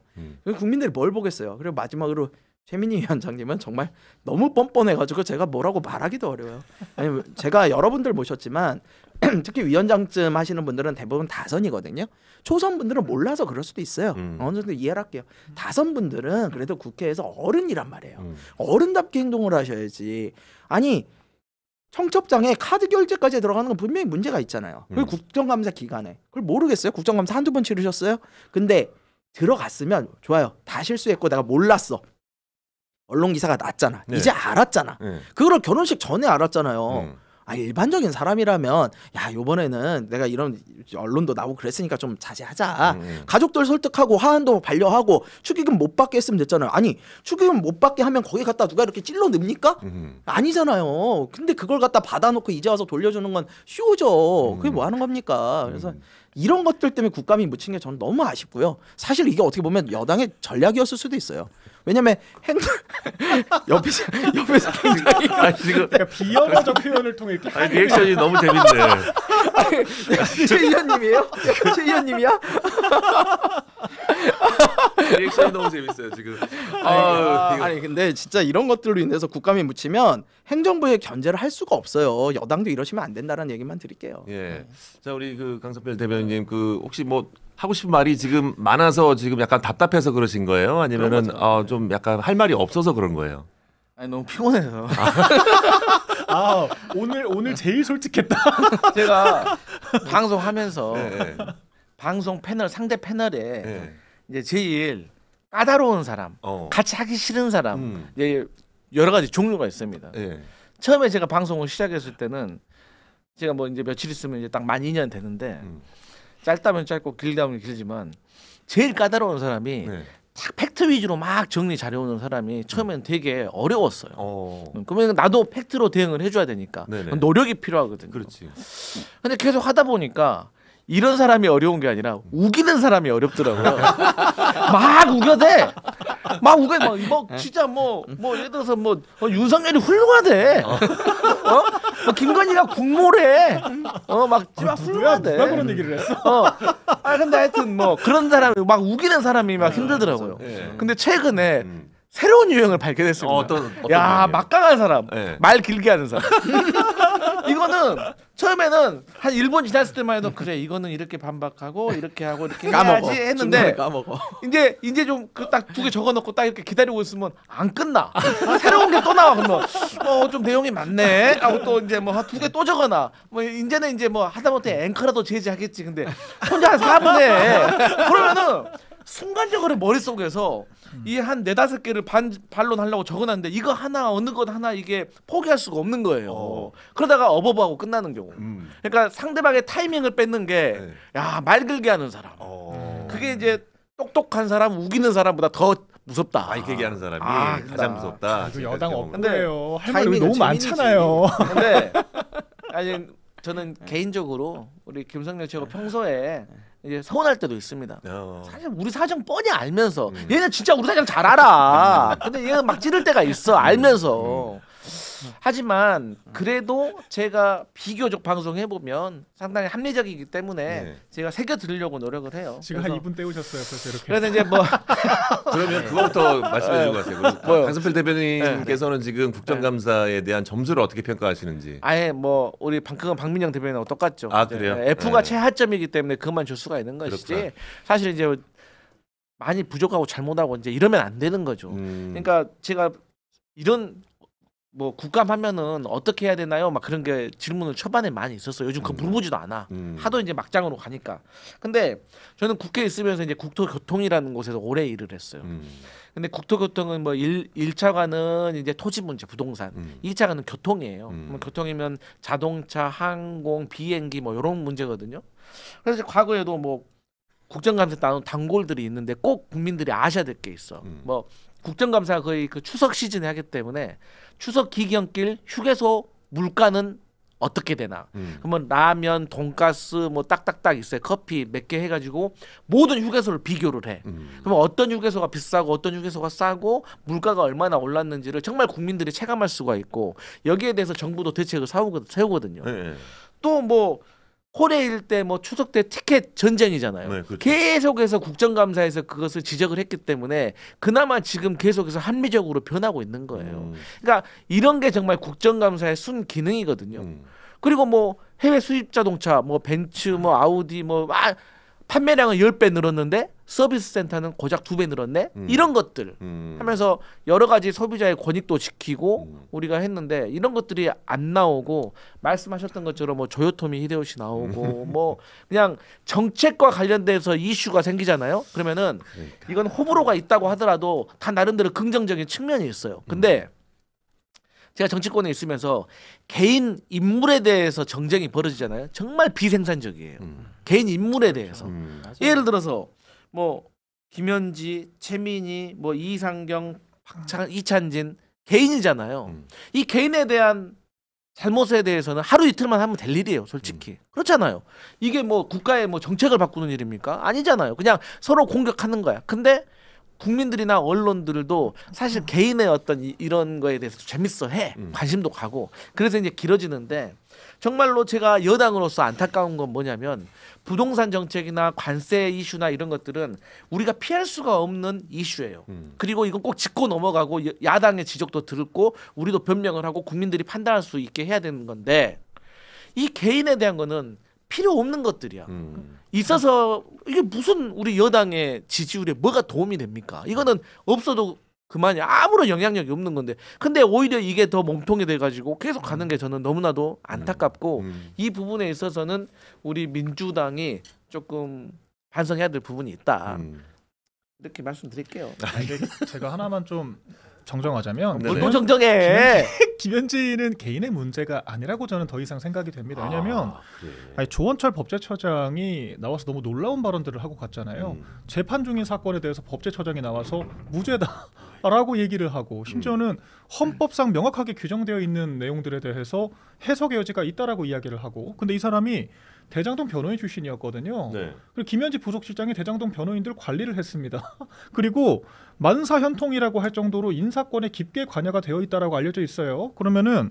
국민들이 뭘 보겠어요? 그리고 마지막으로 최민희 위원장님은 정말 너무 뻔뻔해가지고 제가 뭐라고 말하기도 어려워요. 아니, 제가 여러분들 모셨지만 특히 위원장쯤 하시는 분들은 대부분 다선이거든요. 초선 분들은 몰라서 그럴 수도 있어요. 어느 정도 이해를 할게요. 다선 분들은 그래도 국회에서 어른이란 말이에요. 어른답게 행동을 하셔야지. 아니 청첩장에 카드 결제까지 들어가는 건 분명히 문제가 있잖아요. 그걸 국정감사 기간에 그걸 모르겠어요. 국정감사 한두 번 치르셨어요? 근데 들어갔으면 좋아요. 다 실수했고 내가 몰랐어. 언론 기사가 났잖아. 이제 알았잖아. 그걸 결혼식 전에 알았잖아요. 일반적인 사람이라면 야 요번에는 내가 이런 언론도 나오고 그랬으니까 좀 자제하자. 가족들 설득하고 하한도 반려하고 축의금 못 받게 했으면 됐잖아요. 아니 축의금 못 받게 하면 거기 갖다 누가 이렇게 찔러 넣습니까? 아니잖아요. 근데 그걸 갖다 받아놓고 이제 와서 돌려주는 건 쇼죠. 그게 뭐 하는 겁니까? 그래서 이런 것들 때문에 국감이 묻힌 게 저는 너무 아쉽고요. 사실 이게 어떻게 보면 여당의 전략이었을 수도 있어요. 왜냐면 옆에서 굉장히 지금 비영어적 표현을 통해 이렇게 리액션이 너무 재밌네. 최 의원님이에요? 최 의원님이야? 리액션이 너무 재밌어요 지금. 아니 근데 진짜 이런 것들로 인해서 국감이 묻히면 행정부의 견제를 할 수가 없어요. 여당도 이러시면 안 된다는 얘기만 드릴게요. 예. 자 우리 그 강석별 대변인님 그 혹시 뭐 하고 싶은 말이 지금 많아서 지금 약간 답답해서 그러신 거예요? 아니면은 좀 약간 할 말이 없어서 그런 거예요? 아니 너무 피곤해서. 오늘 제일 솔직했다. 제가 방송하면서 네. 방송 패널 상대 패널에 이제 제일 까다로운 사람, 같이 하기 싫은 사람 이제 여러 가지 종류가 있습니다. 처음에 제가 방송을 시작했을 때는 제가 뭐 이제 며칠 있으면 이제 딱 만 2년 되는데 짧다면 짧고 길다면 길지만 제일 까다로운 사람이 딱 팩트 위주로 막 정리 잘해오는 사람이 처음엔 되게 어려웠어요. 그러면 나도 팩트로 대응을 해줘야 되니까 노력이 필요하거든요. 그렇지. 근데 계속 하다 보니까 이런 사람이 어려운 게 아니라 우기는 사람이 어렵더라고요. 막 우겨대. 막 우겨 뭐 진짜 뭐 예를 들어서 뭐 윤석열이 훌륭하대. 뭐 김건희가 국모래. 막 훌륭하대. 누가 그런 얘기를 했어? 근데 하여튼 뭐 그런 사람이 막 우기는 사람이 막 힘들더라고요. 근데 최근에 새로운 유형을 발견했습니다. 어떤 막강한 사람, 말 길게 하는 사람. 이거는 처음에는 한 1분 지났을 때만 해도 그래 이거는 이렇게 반박하고 이렇게 하고 이렇게 해야지 했는데 까먹어. 이제 좀 그 딱 2개 적어놓고 딱 이렇게 기다리고 있으면 안 끝나. 새로운 게 또 나와. 그러면 좀 내용이 많네 하고 또 이제 뭐 2개 또 적어놔. 뭐 이제는 이제 뭐 하다못해 앵커라도 제지하겠지. 근데 혼자 한 4분 해. 그러면은 순간적으로 머릿속에서 이 한 4-5개를 반론하려고 적어놨는데 이거 하나 어느 것 하나 이게 포기할 수가 없는 거예요. 그러다가 어버버하고 끝나는 경우. 그러니까 상대방의 타이밍을 뺏는 게 말 길게 하는 사람. 그게 이제 똑똑한 사람, 우기는 사람보다 더 무섭다. 말 길게 하는 사람이 가장 무섭다. 여당 근데 없는데요. 할 말이 너무 많잖아요. 근데 아니 저는 개인적으로 우리 김성렬 최고 평소에 이제 서운할 때도 있습니다. 사실 우리 사정 뻔히 알면서 얘는 진짜 우리 사정 잘 알아. 근데 얘는 막 찌를 때가 있어 알면서. 하지만 그래도 제가 비교적 방송해보면 상당히 합리적이기 때문에 제가 새겨 들으려고 노력을 해요. 지금 한 2분 때우셨어요. 그래서 이렇게. 그래서 이제 뭐 그러면 그거부터 말씀해 주고 가세요. 강석필 대변인께서는 지금 국정감사에 대한 점수를 어떻게 평가하시는지. 아예 뭐 우리 박민영 대변인하고 똑같죠. 그래요? F가 최하점이기 때문에 그만 줄 수가 있는 것이지. 그렇구나. 사실 이제 많이 부족하고 잘못하고 이제 이러면 안 되는 거죠. 그러니까 제가 이런 뭐 국감하면은 어떻게 해야 되나요? 막 그런 게 질문을 초반에 많이 있었어요. 요즘 그거 물어보지도 않아. 하도 이제 막장으로 가니까. 근데 저는 국회에 있으면서 이제 국토교통이라는 곳에서 오래 일을 했어요. 근데 국토교통은 뭐 1차관은 이제 토지 문제, 부동산. 2차관은 교통이에요. 교통이면 자동차, 항공, 비행기 뭐 이런 문제거든요. 그래서 과거에도 뭐 국정감사 나눈 단골들이 있는데 꼭 국민들이 아셔야 될 게 있어. 뭐 국정감사가 거의 그 추석 시즌에 하기 때문에 추석 기경길 휴게소 물가는 어떻게 되나? 그러면 라면, 돈가스 뭐 딱딱딱 있어요. 커피 몇 개 해가지고 모든 휴게소를 비교를 해. 그러면 어떤 휴게소가 비싸고 어떤 휴게소가 싸고 물가가 얼마나 올랐는지를 정말 국민들이 체감할 수가 있고 여기에 대해서 정부도 대책을 세우거든요. 또 뭐 코레일 때 뭐 추석 때 티켓 전쟁이잖아요. 그렇죠. 계속해서 국정감사에서 그것을 지적을 했기 때문에 그나마 지금 계속해서 합리적으로 변하고 있는 거예요. 그러니까 이런 게 정말 국정감사의 순 기능이거든요. 그리고 뭐 해외 수입 자동차 뭐 벤츠 뭐 아우디 뭐 판매량은 10배 늘었는데 서비스 센터는 고작 2배 늘었네. 이런 것들 하면서 여러 가지 소비자의 권익도 지키고 우리가 했는데 이런 것들이 안 나오고 말씀하셨던 것처럼 뭐 조요토미 히데요시 나오고 뭐 그냥 정책과 관련돼서 이슈가 생기잖아요. 그러면은 이건 호불호가 있다고 하더라도 다 나름대로 긍정적인 측면이 있어요. 근데 제가 정치권에 있으면서 개인 인물에 대해서 정쟁이 벌어지잖아요. 정말 비생산적이에요. 개인 인물에 대해서. 예를 들어서 뭐 김현지, 최민희, 뭐 이상경, 이찬진 개인이잖아요. 이 개인에 대한 잘못에 대해서는 하루 이틀만 하면 될 일이에요, 솔직히. 그렇잖아요. 이게 뭐 국가의 뭐 정책을 바꾸는 일입니까? 아니잖아요. 그냥 서로 공격하는 거야. 근데 국민들이나 언론들도 사실 개인의 어떤 이런 거에 대해서 재밌어해. 관심도 가고. 그래서 이제 길어지는데 정말로 제가 여당으로서 안타까운 건 뭐냐면 부동산 정책이나 관세 이슈나 이런 것들은 우리가 피할 수가 없는 이슈예요. 그리고 이건 꼭 짚고 넘어가고 야당의 지적도 듣고 우리도 변명을 하고 국민들이 판단할 수 있게 해야 되는 건데 이 개인에 대한 거는 필요 없는 것들이야. 있어서 이게 무슨 우리 여당의 지지율에 뭐가 도움이 됩니까? 이거는 없어도 그만이 아무런 영향력이 없는 건데 근데 오히려 이게 더 몸통이 돼가지고 계속 가는 게 저는 너무나도 안타깝고 이 부분에 있어서는 우리 민주당이 조금 반성해야 될 부분이 있다 이렇게 말씀드릴게요. 제가 하나만 좀 정정하자면 뭘 또 정정해. 김현지는 개인의 문제가 아니라고 저는 더 이상 생각이 됩니다. 왜냐하면 조원철 법제처장이 나와서 너무 놀라운 발언들을 하고 갔잖아요. 재판 중인 사건에 대해서 법제처장이 나와서 무죄다라고 얘기를 하고 심지어는 헌법상 명확하게 규정되어 있는 내용들에 대해서 해석의 여지가 있다라고 이야기를 하고 근데 이 사람이 대장동 변호인 출신이었거든요. 네. 그리고 김현지 부속실장이 대장동 변호인들 관리를 했습니다. 그리고 만사현통이라고 할 정도로 인사권에 깊게 관여가 되어 있다라고 알려져 있어요. 그러면은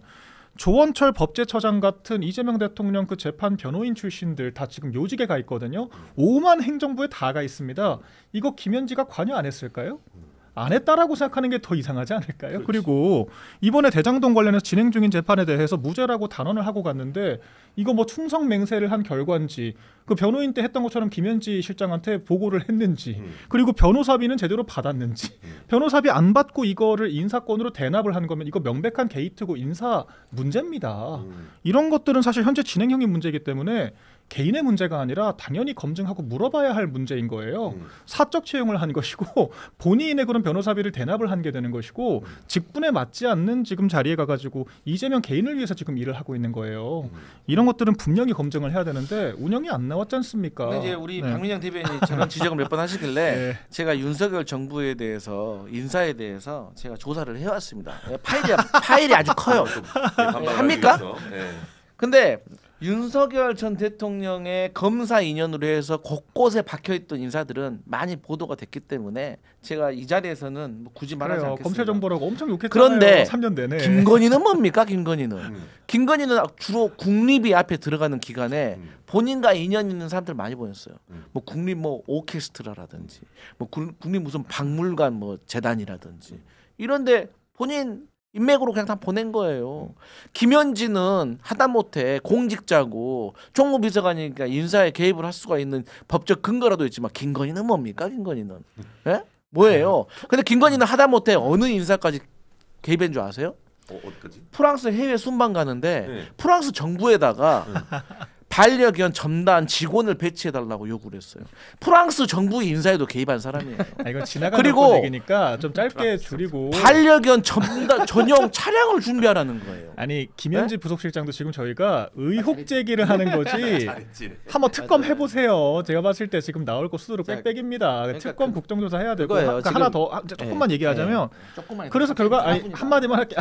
조원철 법제처장 같은 이재명 대통령 그 재판 변호인 출신들 다 지금 요직에 가 있거든요. 오만 행정부에 다 가 있습니다. 이거 김현지가 관여 안 했을까요? 안 했다라고 생각하는 게 더 이상하지 않을까요? 그렇지. 그리고 이번에 대장동 관련해서 진행 중인 재판에 대해서 무죄라고 단언을 하고 갔는데 이거 뭐 충성 맹세를 한 결과인지 그 변호인 때 했던 것처럼 김현지 실장한테 보고를 했는지 그리고 변호사비는 제대로 받았는지 변호사비 안 받고 이거를 인사권으로 대납을 한 거면 이거 명백한 게이트고 인사 문제입니다. 이런 것들은 사실 현재 진행형인 문제이기 때문에 개인의 문제가 아니라 당연히 검증하고 물어봐야 할 문제인 거예요. 사적 채용을 한 것이고 본인의 그런 변호사비를 대납을 한 게 되는 것이고 직분에 맞지 않는 지금 자리에 가가지고 이재명 개인을 위해서 지금 일을 하고 있는 거예요. 이런 것들은 분명히 검증을 해야 되는데 운영이 안 나왔지 않습니까? 근데 이제 우리 박민영 대변인이 저런 지적을 몇 번 하시길래 네. 제가 윤석열 정부에 대해서 인사에 대해서 제가 조사를 해왔습니다. 파일이 아주 커요. 합니까? 네. 근데 윤석열 전 대통령의 검사 인연으로 해서 곳곳에 박혀있던 인사들은 많이 보도가 됐기 때문에 제가 이 자리에서는 뭐 굳이 말하지 않겠습니다. 검찰 정보라고 엄청 욕했잖아요. 그런데 3년 내내. 김건희는 뭡니까? 김건희는 주로 국립이 앞에 들어가는 기간에 본인과 인연 있는 사람들 많이 보냈어요. 뭐 국립 뭐 오케스트라라든지 뭐 국립 무슨 박물관 뭐 재단이라든지 이런데 본인 인맥으로 그냥 다 보낸 거예요. 김현지는 하다못해 공직자고 총무비서관이니까 인사에 개입을 할 수가 있는 법적 근거라도 있지만 김건희는 뭡니까? 김건희는 예? 뭐예요? 근데 김건희는 하다못해 어느 인사까지 개입한 줄 아세요? 어디까지? 프랑스 해외 순방 가는데 프랑스 정부에다가 반려견 점단 직원을 배치해달라고 요구를 했어요. 프랑스 정부 인사에도 개입한 사람이에요. 이건 지나가는 얘기니까 좀 짧게 줄이고 반려견 점단 전용 차량을 준비하라는 거예요. 아니 김현지 부속실장도 지금 저희가 의혹 제기를 하는 거지 한번 특검 해보세요. 제가 봤을 때 지금 나올 거 수두룩 빽빽입니다. 그러니까 특검 국정조사 해야 되고 하나 더 조금만 얘기하자면 그래서 결과 한마디만 할게.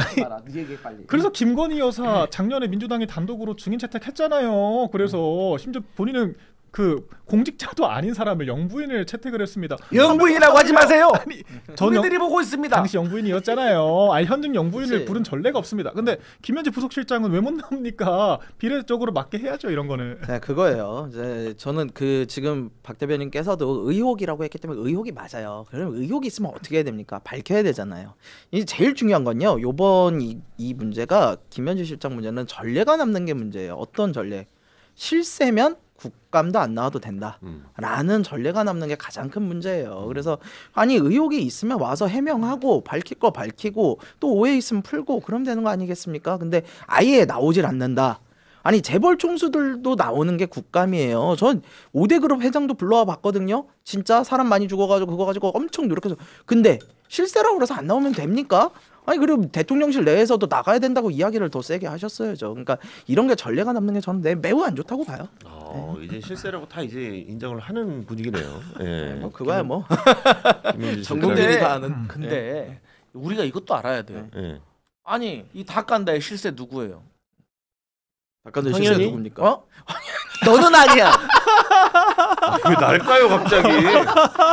그래서 김건희 여사 작년에 민주당이 단독으로 증인 채택했잖아요. 그래서 심지어 본인은 그 공직자도 아닌 사람을 영부인을 채택을 했습니다. 영부인이라고 하지 마세요. 아니, 국민들이 보고 있습니다. 당시 영부인이었잖아요. 아니 현직 영부인을 부른 전례가 없습니다. 근데 김현지 부속실장은 왜 못 나옵니까? 비례적으로 맞게 해야죠 이런 거는. 네, 그거예요. 이제 저는 그 지금 박 대변인께서도 의혹이라고 했기 때문에 의혹이 맞아요. 그럼 의혹이 있으면 어떻게 해야 됩니까? 밝혀야 되잖아요. 이제 제일 중요한 건요. 요번 이 문제가 김현지 실장 문제는 전례가 남는 게 문제예요. 어떤 전례? 실세면 국감도 안 나와도 된다라는 전례가 남는 게 가장 큰 문제예요. 그래서 아니 의혹이 있으면 와서 해명하고 밝힐 거 밝히고 또 오해 있으면 풀고 그러면 되는 거 아니겠습니까? 근데 아예 나오질 않는다. 아니 재벌 총수들도 나오는 게 국감이에요. 전 5대 그룹 회장도 불러와 봤거든요. 진짜 사람 많이 죽어가지고 그거 가지고 엄청 노력해서 근데 실세라고 그래서 안 나오면 됩니까? 아니 그리고 대통령실 내에서도 나가야 된다고 이야기를 더 세게 하셨어야죠. 그러니까 이런 게 전례가 남는 게 저는 매우 안 좋다고 봐요. 이제 실세라고 다 이제 인정을 하는 분위기네요. 예. 뭐 그거야 뭐. 근데, 다 아는. 근데 우리가 이것도 알아야 돼요. 예. 아니 이 닭간다의 실세 누구예요? 닭간다의 실세 누굽니까? 어? 너는 아니야. 왜 날까요 갑자기?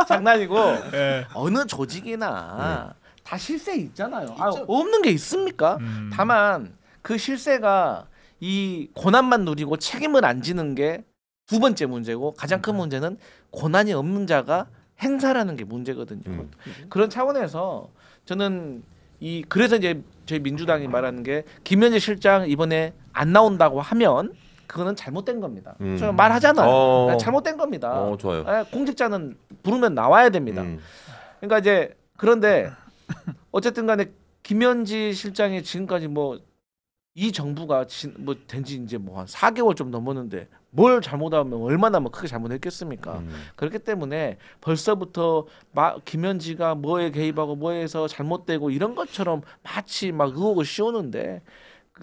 장난이고 예. 어느 조직이나 다 실세 있잖아요. 없는 게 있습니까? 다만 그 실세가 이 고난만 누리고 책임을 안 지는 게 두 번째 문제고 가장 큰 문제는 고난이 없는 자가 행사라는 게 문제거든요. 그런 차원에서 저는 그래서 이제 저희 민주당이 말하는 게 김현재 실장 이번에 안 나온다고 하면 그거는 잘못된 겁니다. 저 말하잖아요. 잘못된 겁니다. 좋아요. 공직자는 부르면 나와야 됩니다. 그러니까 이제 그런데 어쨌든 간에 김현지 실장이 지금까지 뭐 이 정부가 뭐 된지 이제 뭐 한 4개월 좀 넘었는데 뭘 잘못하면 얼마나 뭐 크게 잘못했겠습니까? 그렇기 때문에 벌써부터 김현지가 뭐에 개입하고 뭐에서 잘못되고 이런 것처럼 마치 막 의혹을 씌우는데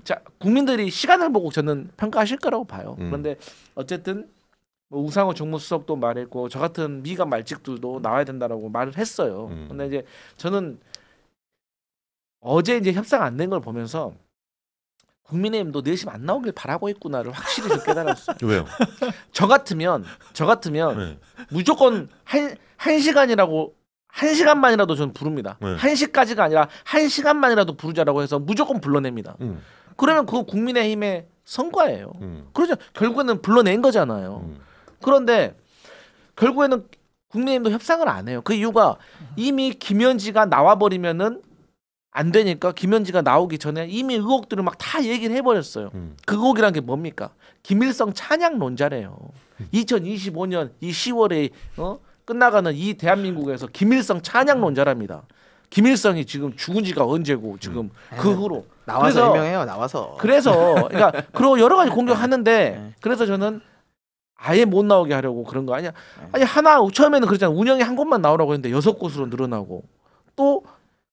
자, 국민들이 시간을 보고 저는 평가하실 거라고 봐요. 그런데 어쨌든 뭐 우상호 정무수석도 말했고 저 같은 미가 말직들도 나와야 된다라고 말을 했어요. 근데 이제 저는 어제 이제 협상 안 된 걸 보면서 국민의힘도 내심 안 나오길 바라고 있구나를 확실히 좀 깨달았어요. 왜요? 저 같으면 네. 무조건 한 시간이라고 1시간만이라도 저는 부릅니다. 1시까지가 아니라 1시간만이라도 부르자라고 해서 무조건 불러냅니다. 그러면 그거 국민의힘의 성과예요. 그렇죠. 결국에는 불러낸 거잖아요. 그런데 결국에는 국민의힘도 협상을 안 해요. 그 이유가 이미 김현지가 나와버리면은 안 되니까 김현지가 나오기 전에 이미 의혹들을 막 다 얘기를 해버렸어요. 그 의혹이란 게 뭡니까? 김일성 찬양론자래요. 2025년 이 10월에 끝나가는 이 대한민국에서 김일성 찬양론자랍니다. 김일성이 지금 죽은 지가 언제고 지금 그 후로 나와서 해명해요. 나와서. 그래서 그러니까 그리고 여러 가지 공격하는데 그래서 저는 아예 못 나오게 하려고 그런 거 아니야. 아니 하나 처음에는 그랬잖아. 운영이 한 곳만 나오라고 했는데 6곳으로 늘어나고 또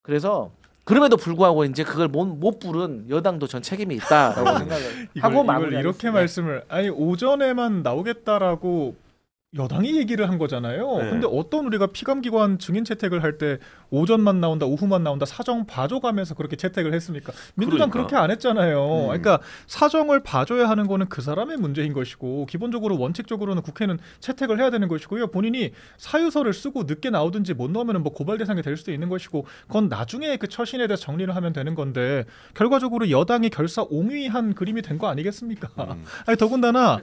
그래서 그럼에도 불구하고 이제 그걸 못 부른 여당도 전 책임이 있다라고 생각을 하고 이걸 이렇게 말씀을 아니 오전에만 나오겠다라고 여당이 얘기를 한 거잖아요. 근데 어떤 우리가 피감기관 증인 채택을 할 때 오전만 나온다, 오후만 나온다 사정 봐줘가면서 그렇게 채택을 했습니까? 민주당 그렇게 안 했잖아요. 그러니까 사정을 봐줘야 하는 거는 그 사람의 문제인 것이고 기본적으로 원칙적으로는 국회는 채택을 해야 되는 것이고요. 본인이 사유서를 쓰고 늦게 나오든지 못 나오면 뭐 고발 대상이 될 수도 있는 것이고 그건 나중에 그 처신에 대해서 정리를 하면 되는 건데 결과적으로 여당이 결사옹위한 그림이 된 거 아니겠습니까? 아니 더군다나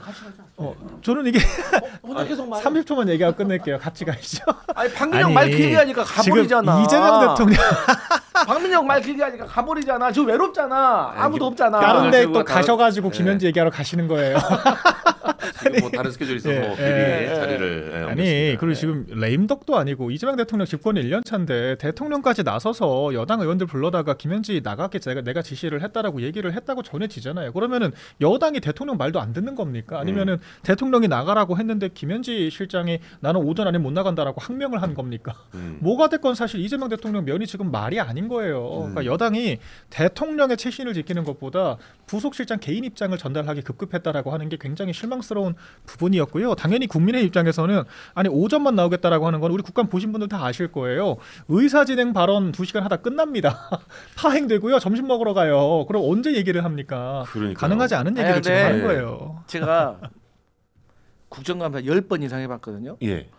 저는 이게 30초만 얘기하고 끝낼게요. 같이 가시죠. 아니 박민영 말 길게 하니까 가버리잖아. 이재명 대통령 박민영 말 길게 하니까 가버리잖아. 저 외롭잖아. 아무도 없잖아. 다른 데 또 가셔가지고 김현지 얘기하러 가시는 거예요. 지금 뭐 다른 스케줄이 있어서 자리를 아니 그리고 지금 레임덕도 아니고 이재명 대통령 집권 1년 차인데 대통령까지 나서서 여당 의원들 불러다가 김현지 나가게 내가 지시를 했다라고 얘기를 했다고 전해지잖아요. 그러면은 여당이 대통령 말도 안 듣는 겁니까? 아니면은 대통령이 나가라고 했는데 김현지 실장이 나는 오전 안에 못 나간다라고 항명을 한 겁니까? 뭐가 됐건 사실 이재명 대통령 면이 지금 말이 아닌 거예요. 그러니까 여당이 대통령의 최신을 지키는 것보다 부속실장 개인 입장을 전달하기 급급했다라고 하는 게 굉장히 실망스러운 부분이었고요. 당연히 국민의 입장에서는 아니 오전만 나오겠다라고 하는 건 우리 국감 보신 분들 다 아실 거예요. 의사진행 발언 2시간 하다 끝납니다. 파행되고요. 점심 먹으러 가요. 그럼 언제 얘기를 합니까? 그러니까요. 가능하지 않은 얘기를 지금 하는 거예요. 제가 국정감사 10번 이상 해봤거든요. 예.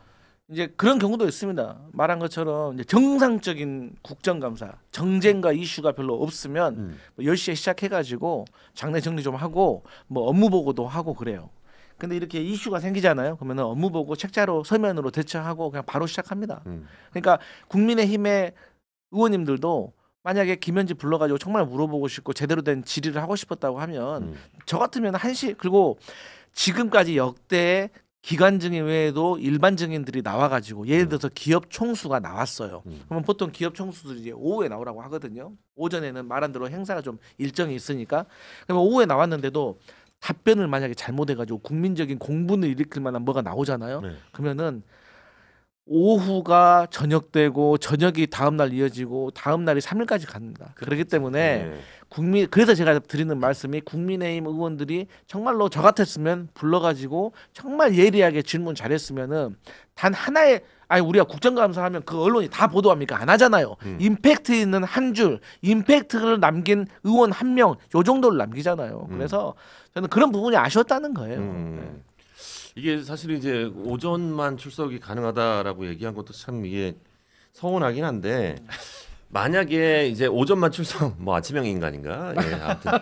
이제 그런 경우도 있습니다. 말한 것처럼 이제 정상적인 국정감사, 정쟁과 이슈가 별로 없으면 뭐 10시에 시작해가지고 장례 정리 좀 하고 뭐 업무 보고도 하고 그래요. 근데 이렇게 이슈가 생기잖아요. 그러면 업무 보고 책자로 서면으로 대처하고 그냥 바로 시작합니다. 그러니까 국민의힘의 의원님들도 만약에 김현지 불러가지고 정말 물어보고 싶고 제대로 된 질의를 하고 싶었다고 하면 저 같으면 1시 그리고 지금까지 역대 기관 증인 외에도 일반 증인들이 나와가지고 예를 들어서 기업 총수가 나왔어요. 그러면 보통 기업 총수들이 이제 오후에 나오라고 하거든요. 오전에는 말한 대로 행사가 좀 일정이 있으니까. 그러면 오후에 나왔는데도 답변을 만약에 잘못해가지고 국민적인 공분을 일으킬 만한 뭐가 나오잖아요. 그러면은 오후가 저녁 되고 저녁이 다음 날 이어지고 다음 날이 3일까지 갑니다. 그렇기 때문에 그래서 제가 드리는 말씀이 국민의힘 의원들이 정말로 저 같았으면 불러가지고 정말 예리하게 질문 잘했으면은 단 하나의 우리가 국정감사하면 그 언론이 다 보도합니까? 안 하잖아요. 임팩트 있는 한 줄, 임팩트를 남긴 의원 한 명, 요 정도를 남기잖아요. 그래서 저는 그런 부분이 아쉬웠다는 거예요. 네. 이게 사실 이제 오전만 출석이 가능하다라고 얘기한 것도 참 이게 서운하긴 한데 만약에 이제 오전만 출석 뭐 아침형 인간인가? 예, 아무튼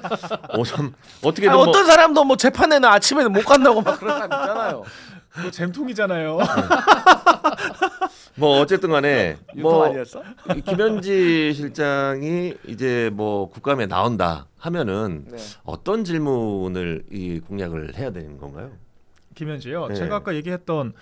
오전 어떻게든 어떤 사람도 뭐 재판에는 아침에는 못 간다고 막 그런 사람 있잖아요. 그 잼통이잖아요. 뭐 어쨌든 간에 뭐 아니었어? 김현지 실장이 이제 뭐 국감에 나온다 하면은 네. 어떤 질문을 이 공략을 해야 되는 건가요? 김현지요. 네. 제가 아까 얘기했던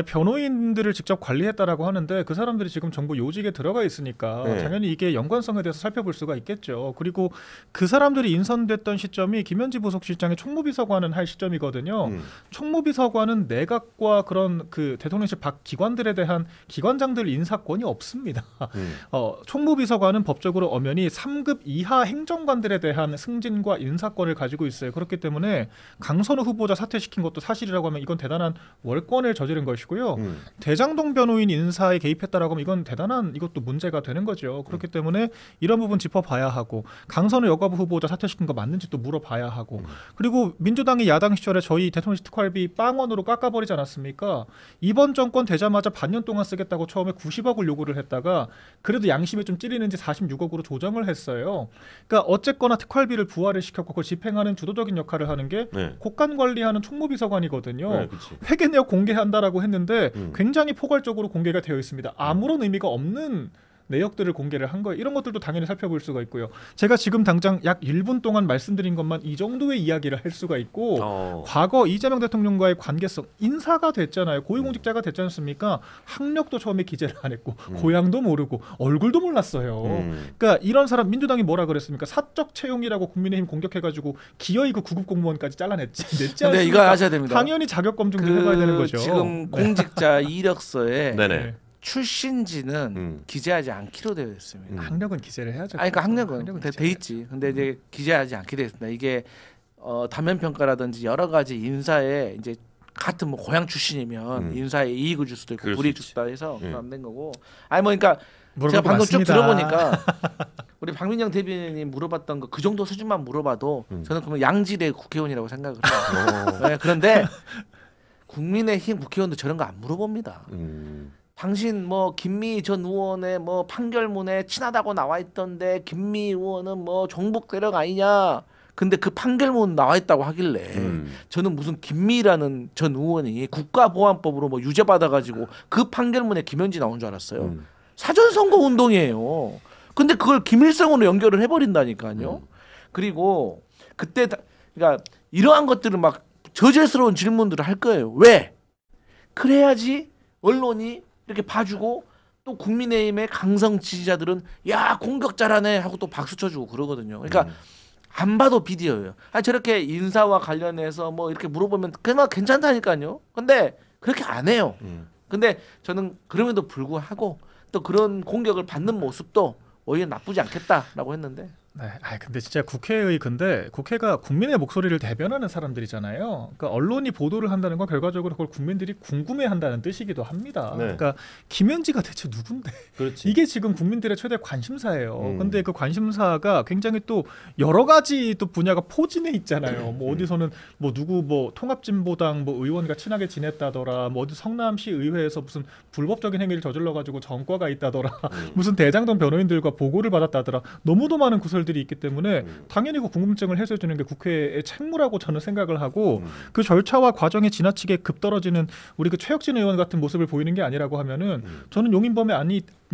변호인들을 직접 관리했다라고 하는데 그 사람들이 지금 정부 요직에 들어가 있으니까 네. 당연히 이게 연관성에 대해서 살펴볼 수가 있겠죠. 그리고 그 사람들이 인선됐던 시점이 김현지 부속실장의 총무비서관은 할 시점이거든요. 총무비서관은 내각과 그런 그 대통령실 밖 기관들에 대한 기관장들 인사권이 없습니다. 총무비서관은 법적으로 엄연히 3급 이하 행정관들에 대한 승진과 인사권을 가지고 있어요. 그렇기 때문에 강선우 후보자 사퇴시킨 것도 사실이라고 하면 이건 대단한 월권을 저지른 것이고요. 대장동 변호인 인사에 개입했다라고 하면 이건 대단한 이것도 문제가 되는 거죠. 그렇기 때문에 이런 부분 짚어봐야 하고 강선우 여가부 후보자 사퇴시킨 거 맞는지 또 물어봐야 하고 그리고 민주당이 야당 시절에 저희 대통령실 특활비 빵원으로 깎아버리지 않았습니까? 이번 정권 되자마자 반년 동안 쓰겠다고 처음에 90억을 요구를 했다가 그래도 양심에 좀 찔리는지 46억으로 조정을 했어요. 그러니까 어쨌거나 특활비를 부활을 시켰고 그걸 집행하는 주도적인 역할을 하는 게 국간 관리하는 총무비서관이거든요. 네, 회계 내역 공개한다라고 했는데 굉장히 포괄적으로 공개가 되어 있습니다. 아무런 의미가 없는 내역들을 공개를 한 거예요. 이런 것들도 당연히 살펴볼 수가 있고요. 제가 지금 당장 약 1분 동안 말씀드린 것만 이 정도의 이야기를 할 수가 있고 과거 이재명 대통령과의 관계성 인사가 됐잖아요. 고위공직자가 됐지 않습니까? 학력도 처음에 기재를 안 했고 고향도 모르고 얼굴도 몰랐어요. 그러니까 이런 사람 민주당이 뭐라 그랬습니까? 사적 채용이라고 국민의힘 공격해가지고 기어이 그 구급 공무원까지 잘라냈지. 냈지 않습니까? 근데 이거 하셔야 됩니다. 당연히 자격 검증도 해봐야 되는 거죠. 지금 공직자 이력서에 네네. 출신지는 기재하지 않기로 되어 있습니다. 학력은 기재를 해야죠. 그러니까 학력은 돼 있지. 근데 이제 기재하지 않게 되어 있습니다. 이게 단면 평가라든지 여러 가지 인사에 이제 같은 뭐 고향 출신이면 인사에 이익을 줄 수도 있고 불이익 줄 수도 해서 안 된 거고. 그러니까 제가 방금 쭉 들어보니까 우리 박민영 대변인이 물어봤던 거 그 정도 수준만 물어봐도 저는 그러면 양질의 국회의원이라고 생각을 해요. 네, 그런데 국민의힘 국회의원도 저런 거 안 물어봅니다. 당신 뭐 김미 전 의원의 뭐 판결문에 친하다고 나와 있던데 김미 의원은 뭐 종북 세력 아니냐? 근데 그 판결문 나와 있다고 하길래 저는 무슨 김미라는 전 의원이 국가보안법으로 뭐 유죄 받아가지고 그 판결문에 김현지 나온 줄 알았어요. 사전선거 운동이에요. 근데 그걸 김일성으로 연결을 해버린다니까요. 그리고 그때 그러니까 이러한 것들을 막 저질스러운 질문들을 할 거예요. 왜? 그래야지 언론이 이렇게 봐주고 또 국민의힘의 강성 지지자들은 야 공격 잘하네 하고 또 박수 쳐주고 그러거든요. 그러니까 안 봐도 비디오예요. 저렇게 인사와 관련해서 뭐 이렇게 물어보면 그나마 괜찮다니까요. 근데 그렇게 안 해요. 근데 저는 그럼에도 불구하고 또 그런 공격을 받는 모습도 오히려 나쁘지 않겠다라고 했는데. 네, 근데 진짜 근데 국회가 국민의 목소리를 대변하는 사람들이잖아요. 그러니까 언론이 보도를 한다는 건 결과적으로 그걸 국민들이 궁금해한다는 뜻이기도 합니다. 네. 그러니까 김현지가 대체 누군데? 그렇지. 이게 지금 국민들의 최대 관심사예요. 근데 그 관심사가 굉장히 또 여러 가지 또 분야가 포진해 있잖아요. 뭐 어디서는 뭐 누구 뭐 통합진보당 뭐 의원과 친하게 지냈다더라. 뭐 어디 성남시 의회에서 무슨 불법적인 행위를 저질러가지고 전과가 있다더라. 무슨 대장동 변호인들과 보고를 받았다더라. 너무도 많은 구설들이 있기 때문에 당연히 그 궁금증을 해소해 주는 게 국회의 책무라고 저는 생각을 하고 그 절차와 과정이 지나치게 급떨어지는 우리 그 최혁진 의원 같은 모습을 보이는 게 아니라고 하면은 저는 용인범의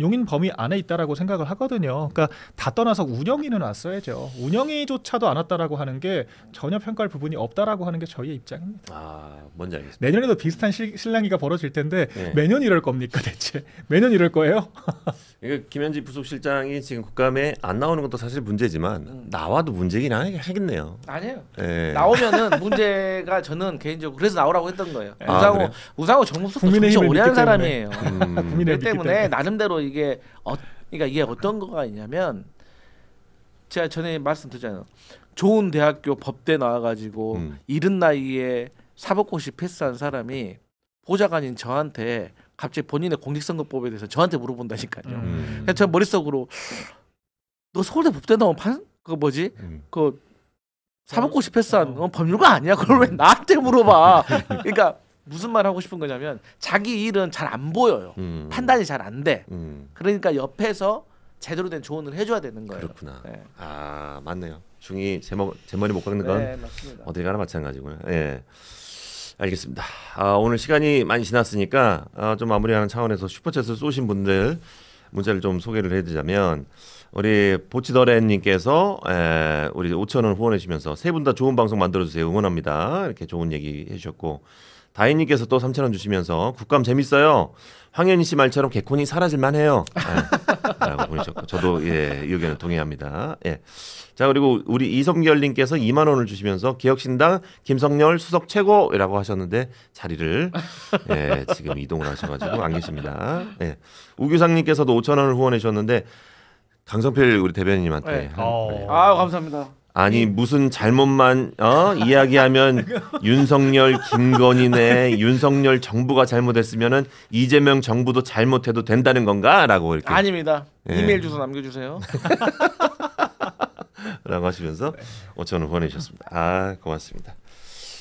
용인 범위 안에 있다라고 생각을 하거든요. 그러니까 다 떠나서 운영위는 왔어야죠. 운영위조차도 안 왔다라고 하는 게 전혀 평가할 부분이 없다라고 하는 게 저희의 입장입니다. 아, 뭔지 알겠습니다. 내년에도 비슷한 실랑이가 벌어질 텐데 네. 매년 이럴 겁니까 대체? 매년 이럴 거예요? 그러니까 김현지 부속실장이 지금 국감에 안 나오는 것도 사실 문제지만 나와도 문제긴 하겠네요. 아니에요. 예. 나오면은 문제가 저는 개인적으로 그래서 나오라고 했던 거예요. 아, 그래요? 우상호 정무수석 정치 국민의힘을 오래 한 믿기 사람이에요. 국민의힘을 그렇기 때문에 믿기 나름대로 이게 그러니까 이게 어떤 거가 있냐면 제가 전에 말씀드렸잖아요. 좋은 대학교 법대 나와가지고 이른 나이에 사법고시 패스한 사람이 보좌관인 저한테 갑자기 본인의 공직선거법에 대해서 저한테 물어본다니까요. 그래서 저 머릿속으로 너 서울대 법대 나온 그 사법고시 패스한 법률가 아니야? 그걸 왜 나한테 물어봐? 그러니까 무슨 말 하고 싶은 거냐면 자기 일은 잘 안 보여요. 판단이 잘 안 돼. 그러니까 옆에서 제대로 된 조언을 해줘야 되는 거예요. 그렇구나. 네. 아, 맞네요. 중이 제 머리 못 깎는 건 네, 맞습니다. 어디 가나 마찬가지고요. 예. 알겠습니다. 오늘 시간이 많이 지났으니까 좀 마무리하는 차원에서 슈퍼챗을 쏘신 분들 문자를 좀 소개를 해드리자면 우리 보치더렌님께서 우리 5,000원 후원해 주시면서 세 분 다 좋은 방송 만들어주세요. 응원합니다. 이렇게 좋은 얘기 해주셨고 다인님께서 또 3,000원 주시면서 국감 재밌어요. 황현희 씨 말처럼 개콘이 사라질만 해요. 라고 보내셨고 저도 이 의견을 동의합니다. 예. 자 그리고 우리 이성결님께서 2만 원을 주시면서 개혁신당 김성열 수석 최고라고 하셨는데 자리를 지금 이동을 하셔가지고 안 계십니다. 예. 우규상님께서도 5,000원을 후원해 주셨는데 강성필 우리 대변인님한테 네. 감사합니다. 아니 무슨 잘못만 이야기하면 윤석열 김건희네 윤석열 정부가 잘못했으면은 이재명 정부도 잘못해도 된다는 건가라고 이렇게 아닙니다. 예. 이메일 주소 남겨주세요. 라고 하시면서 5,000원 보내주셨습니다. 고맙습니다.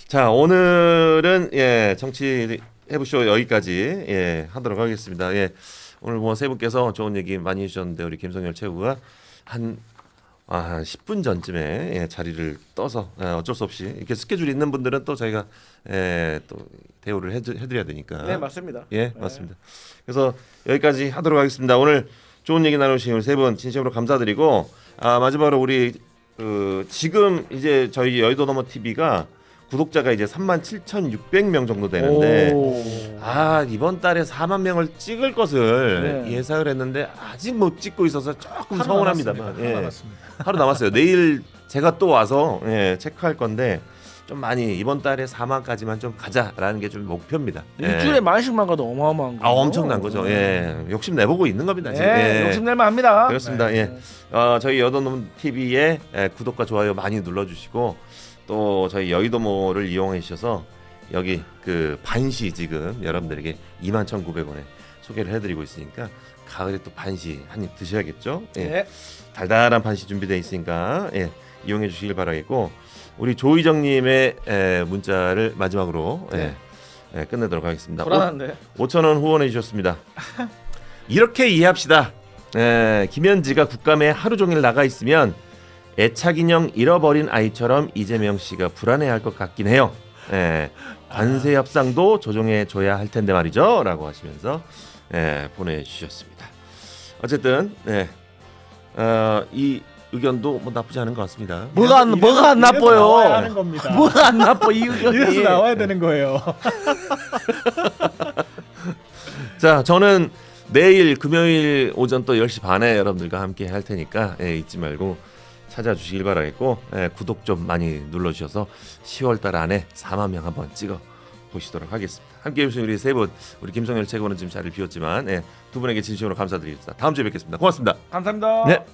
자 오늘은 정치 해부쇼 여기까지 하도록 하겠습니다. 오늘 뭐 세 분께서 좋은 얘기 많이 해주셨는데 우리 김성열 최고가 한 10분 전쯤에 자리를 떠서 어쩔 수 없이 이렇게 스케줄 있는 분들은 또 저희가 또 대우를 해드려야 되니까. 네 맞습니다. 맞습니다. 그래서 여기까지 하도록 하겠습니다. 오늘 좋은 얘기 나누신 우리 세 분 진심으로 감사드리고 마지막으로 우리 지금 이제 저희 여의도 너머 TV가 구독자가 이제 37,600명 정도 되는데 이번 달에 4만 명을 찍을 것을 예상을 했는데 아직 못 찍고 있어서 조금 서운합니다만 하루 남았어요. 내일 제가 또 와서 체크할 건데 좀 많이 이번 달에 4만까지만 좀 가자라는 게 좀 목표입니다. 일주일에 10,000만 가도 어마어마한 거. 엄청난 거죠. 욕심 내보고 있는 겁니다. 지금. 욕심 낼만 합니다. 그렇습니다. 저희 여의도 TV에 구독과 좋아요 많이 눌러주시고 또 저희 여의도모를 이용해 주셔서 여기 그 반시 지금 여러분들에게 21,900원에 소개를 해드리고 있으니까 가을에 또 반시 한 입 드셔야겠죠. 달달한 반시 준비되어 있으니까 이용해 주시길 바라겠고 우리 조희정님의 문자를 마지막으로 끝내도록 하겠습니다. 불안한데. 5,000원 후원해 주셨습니다. 이렇게 이해합시다. 김현지가 국감에 하루 종일 나가 있으면 애착 인형 잃어버린 아이처럼 이재명 씨가 불안해할 것 같긴 해요. 관세 협상도 조정해 줘야 할 텐데 말이죠.라고 하시면서 보내주셨습니다. 어쨌든 이 의견도 뭐 나쁘지 않은 것 같습니다. 뭐가 안 나빠요? 하는 겁니다. 뭐가 안 나빠 이 의견이. 이래서 나와야 되는 거예요. 자, 저는 내일 금요일 오전 또 10시 반에 여러분들과 함께 할 테니까 잊지 말고 찾아주시길 바라겠고 구독 좀 많이 눌러주셔서 10월달 안에 4만 명 한번 찍어 보시도록 하겠습니다. 함께 해주신 우리 세 분, 우리 김성열 최고는 지금 자리를 비웠지만 두 분에게 진심으로 감사드리겠습니다. 다음 주에 뵙겠습니다. 고맙습니다. 감사합니다. 네.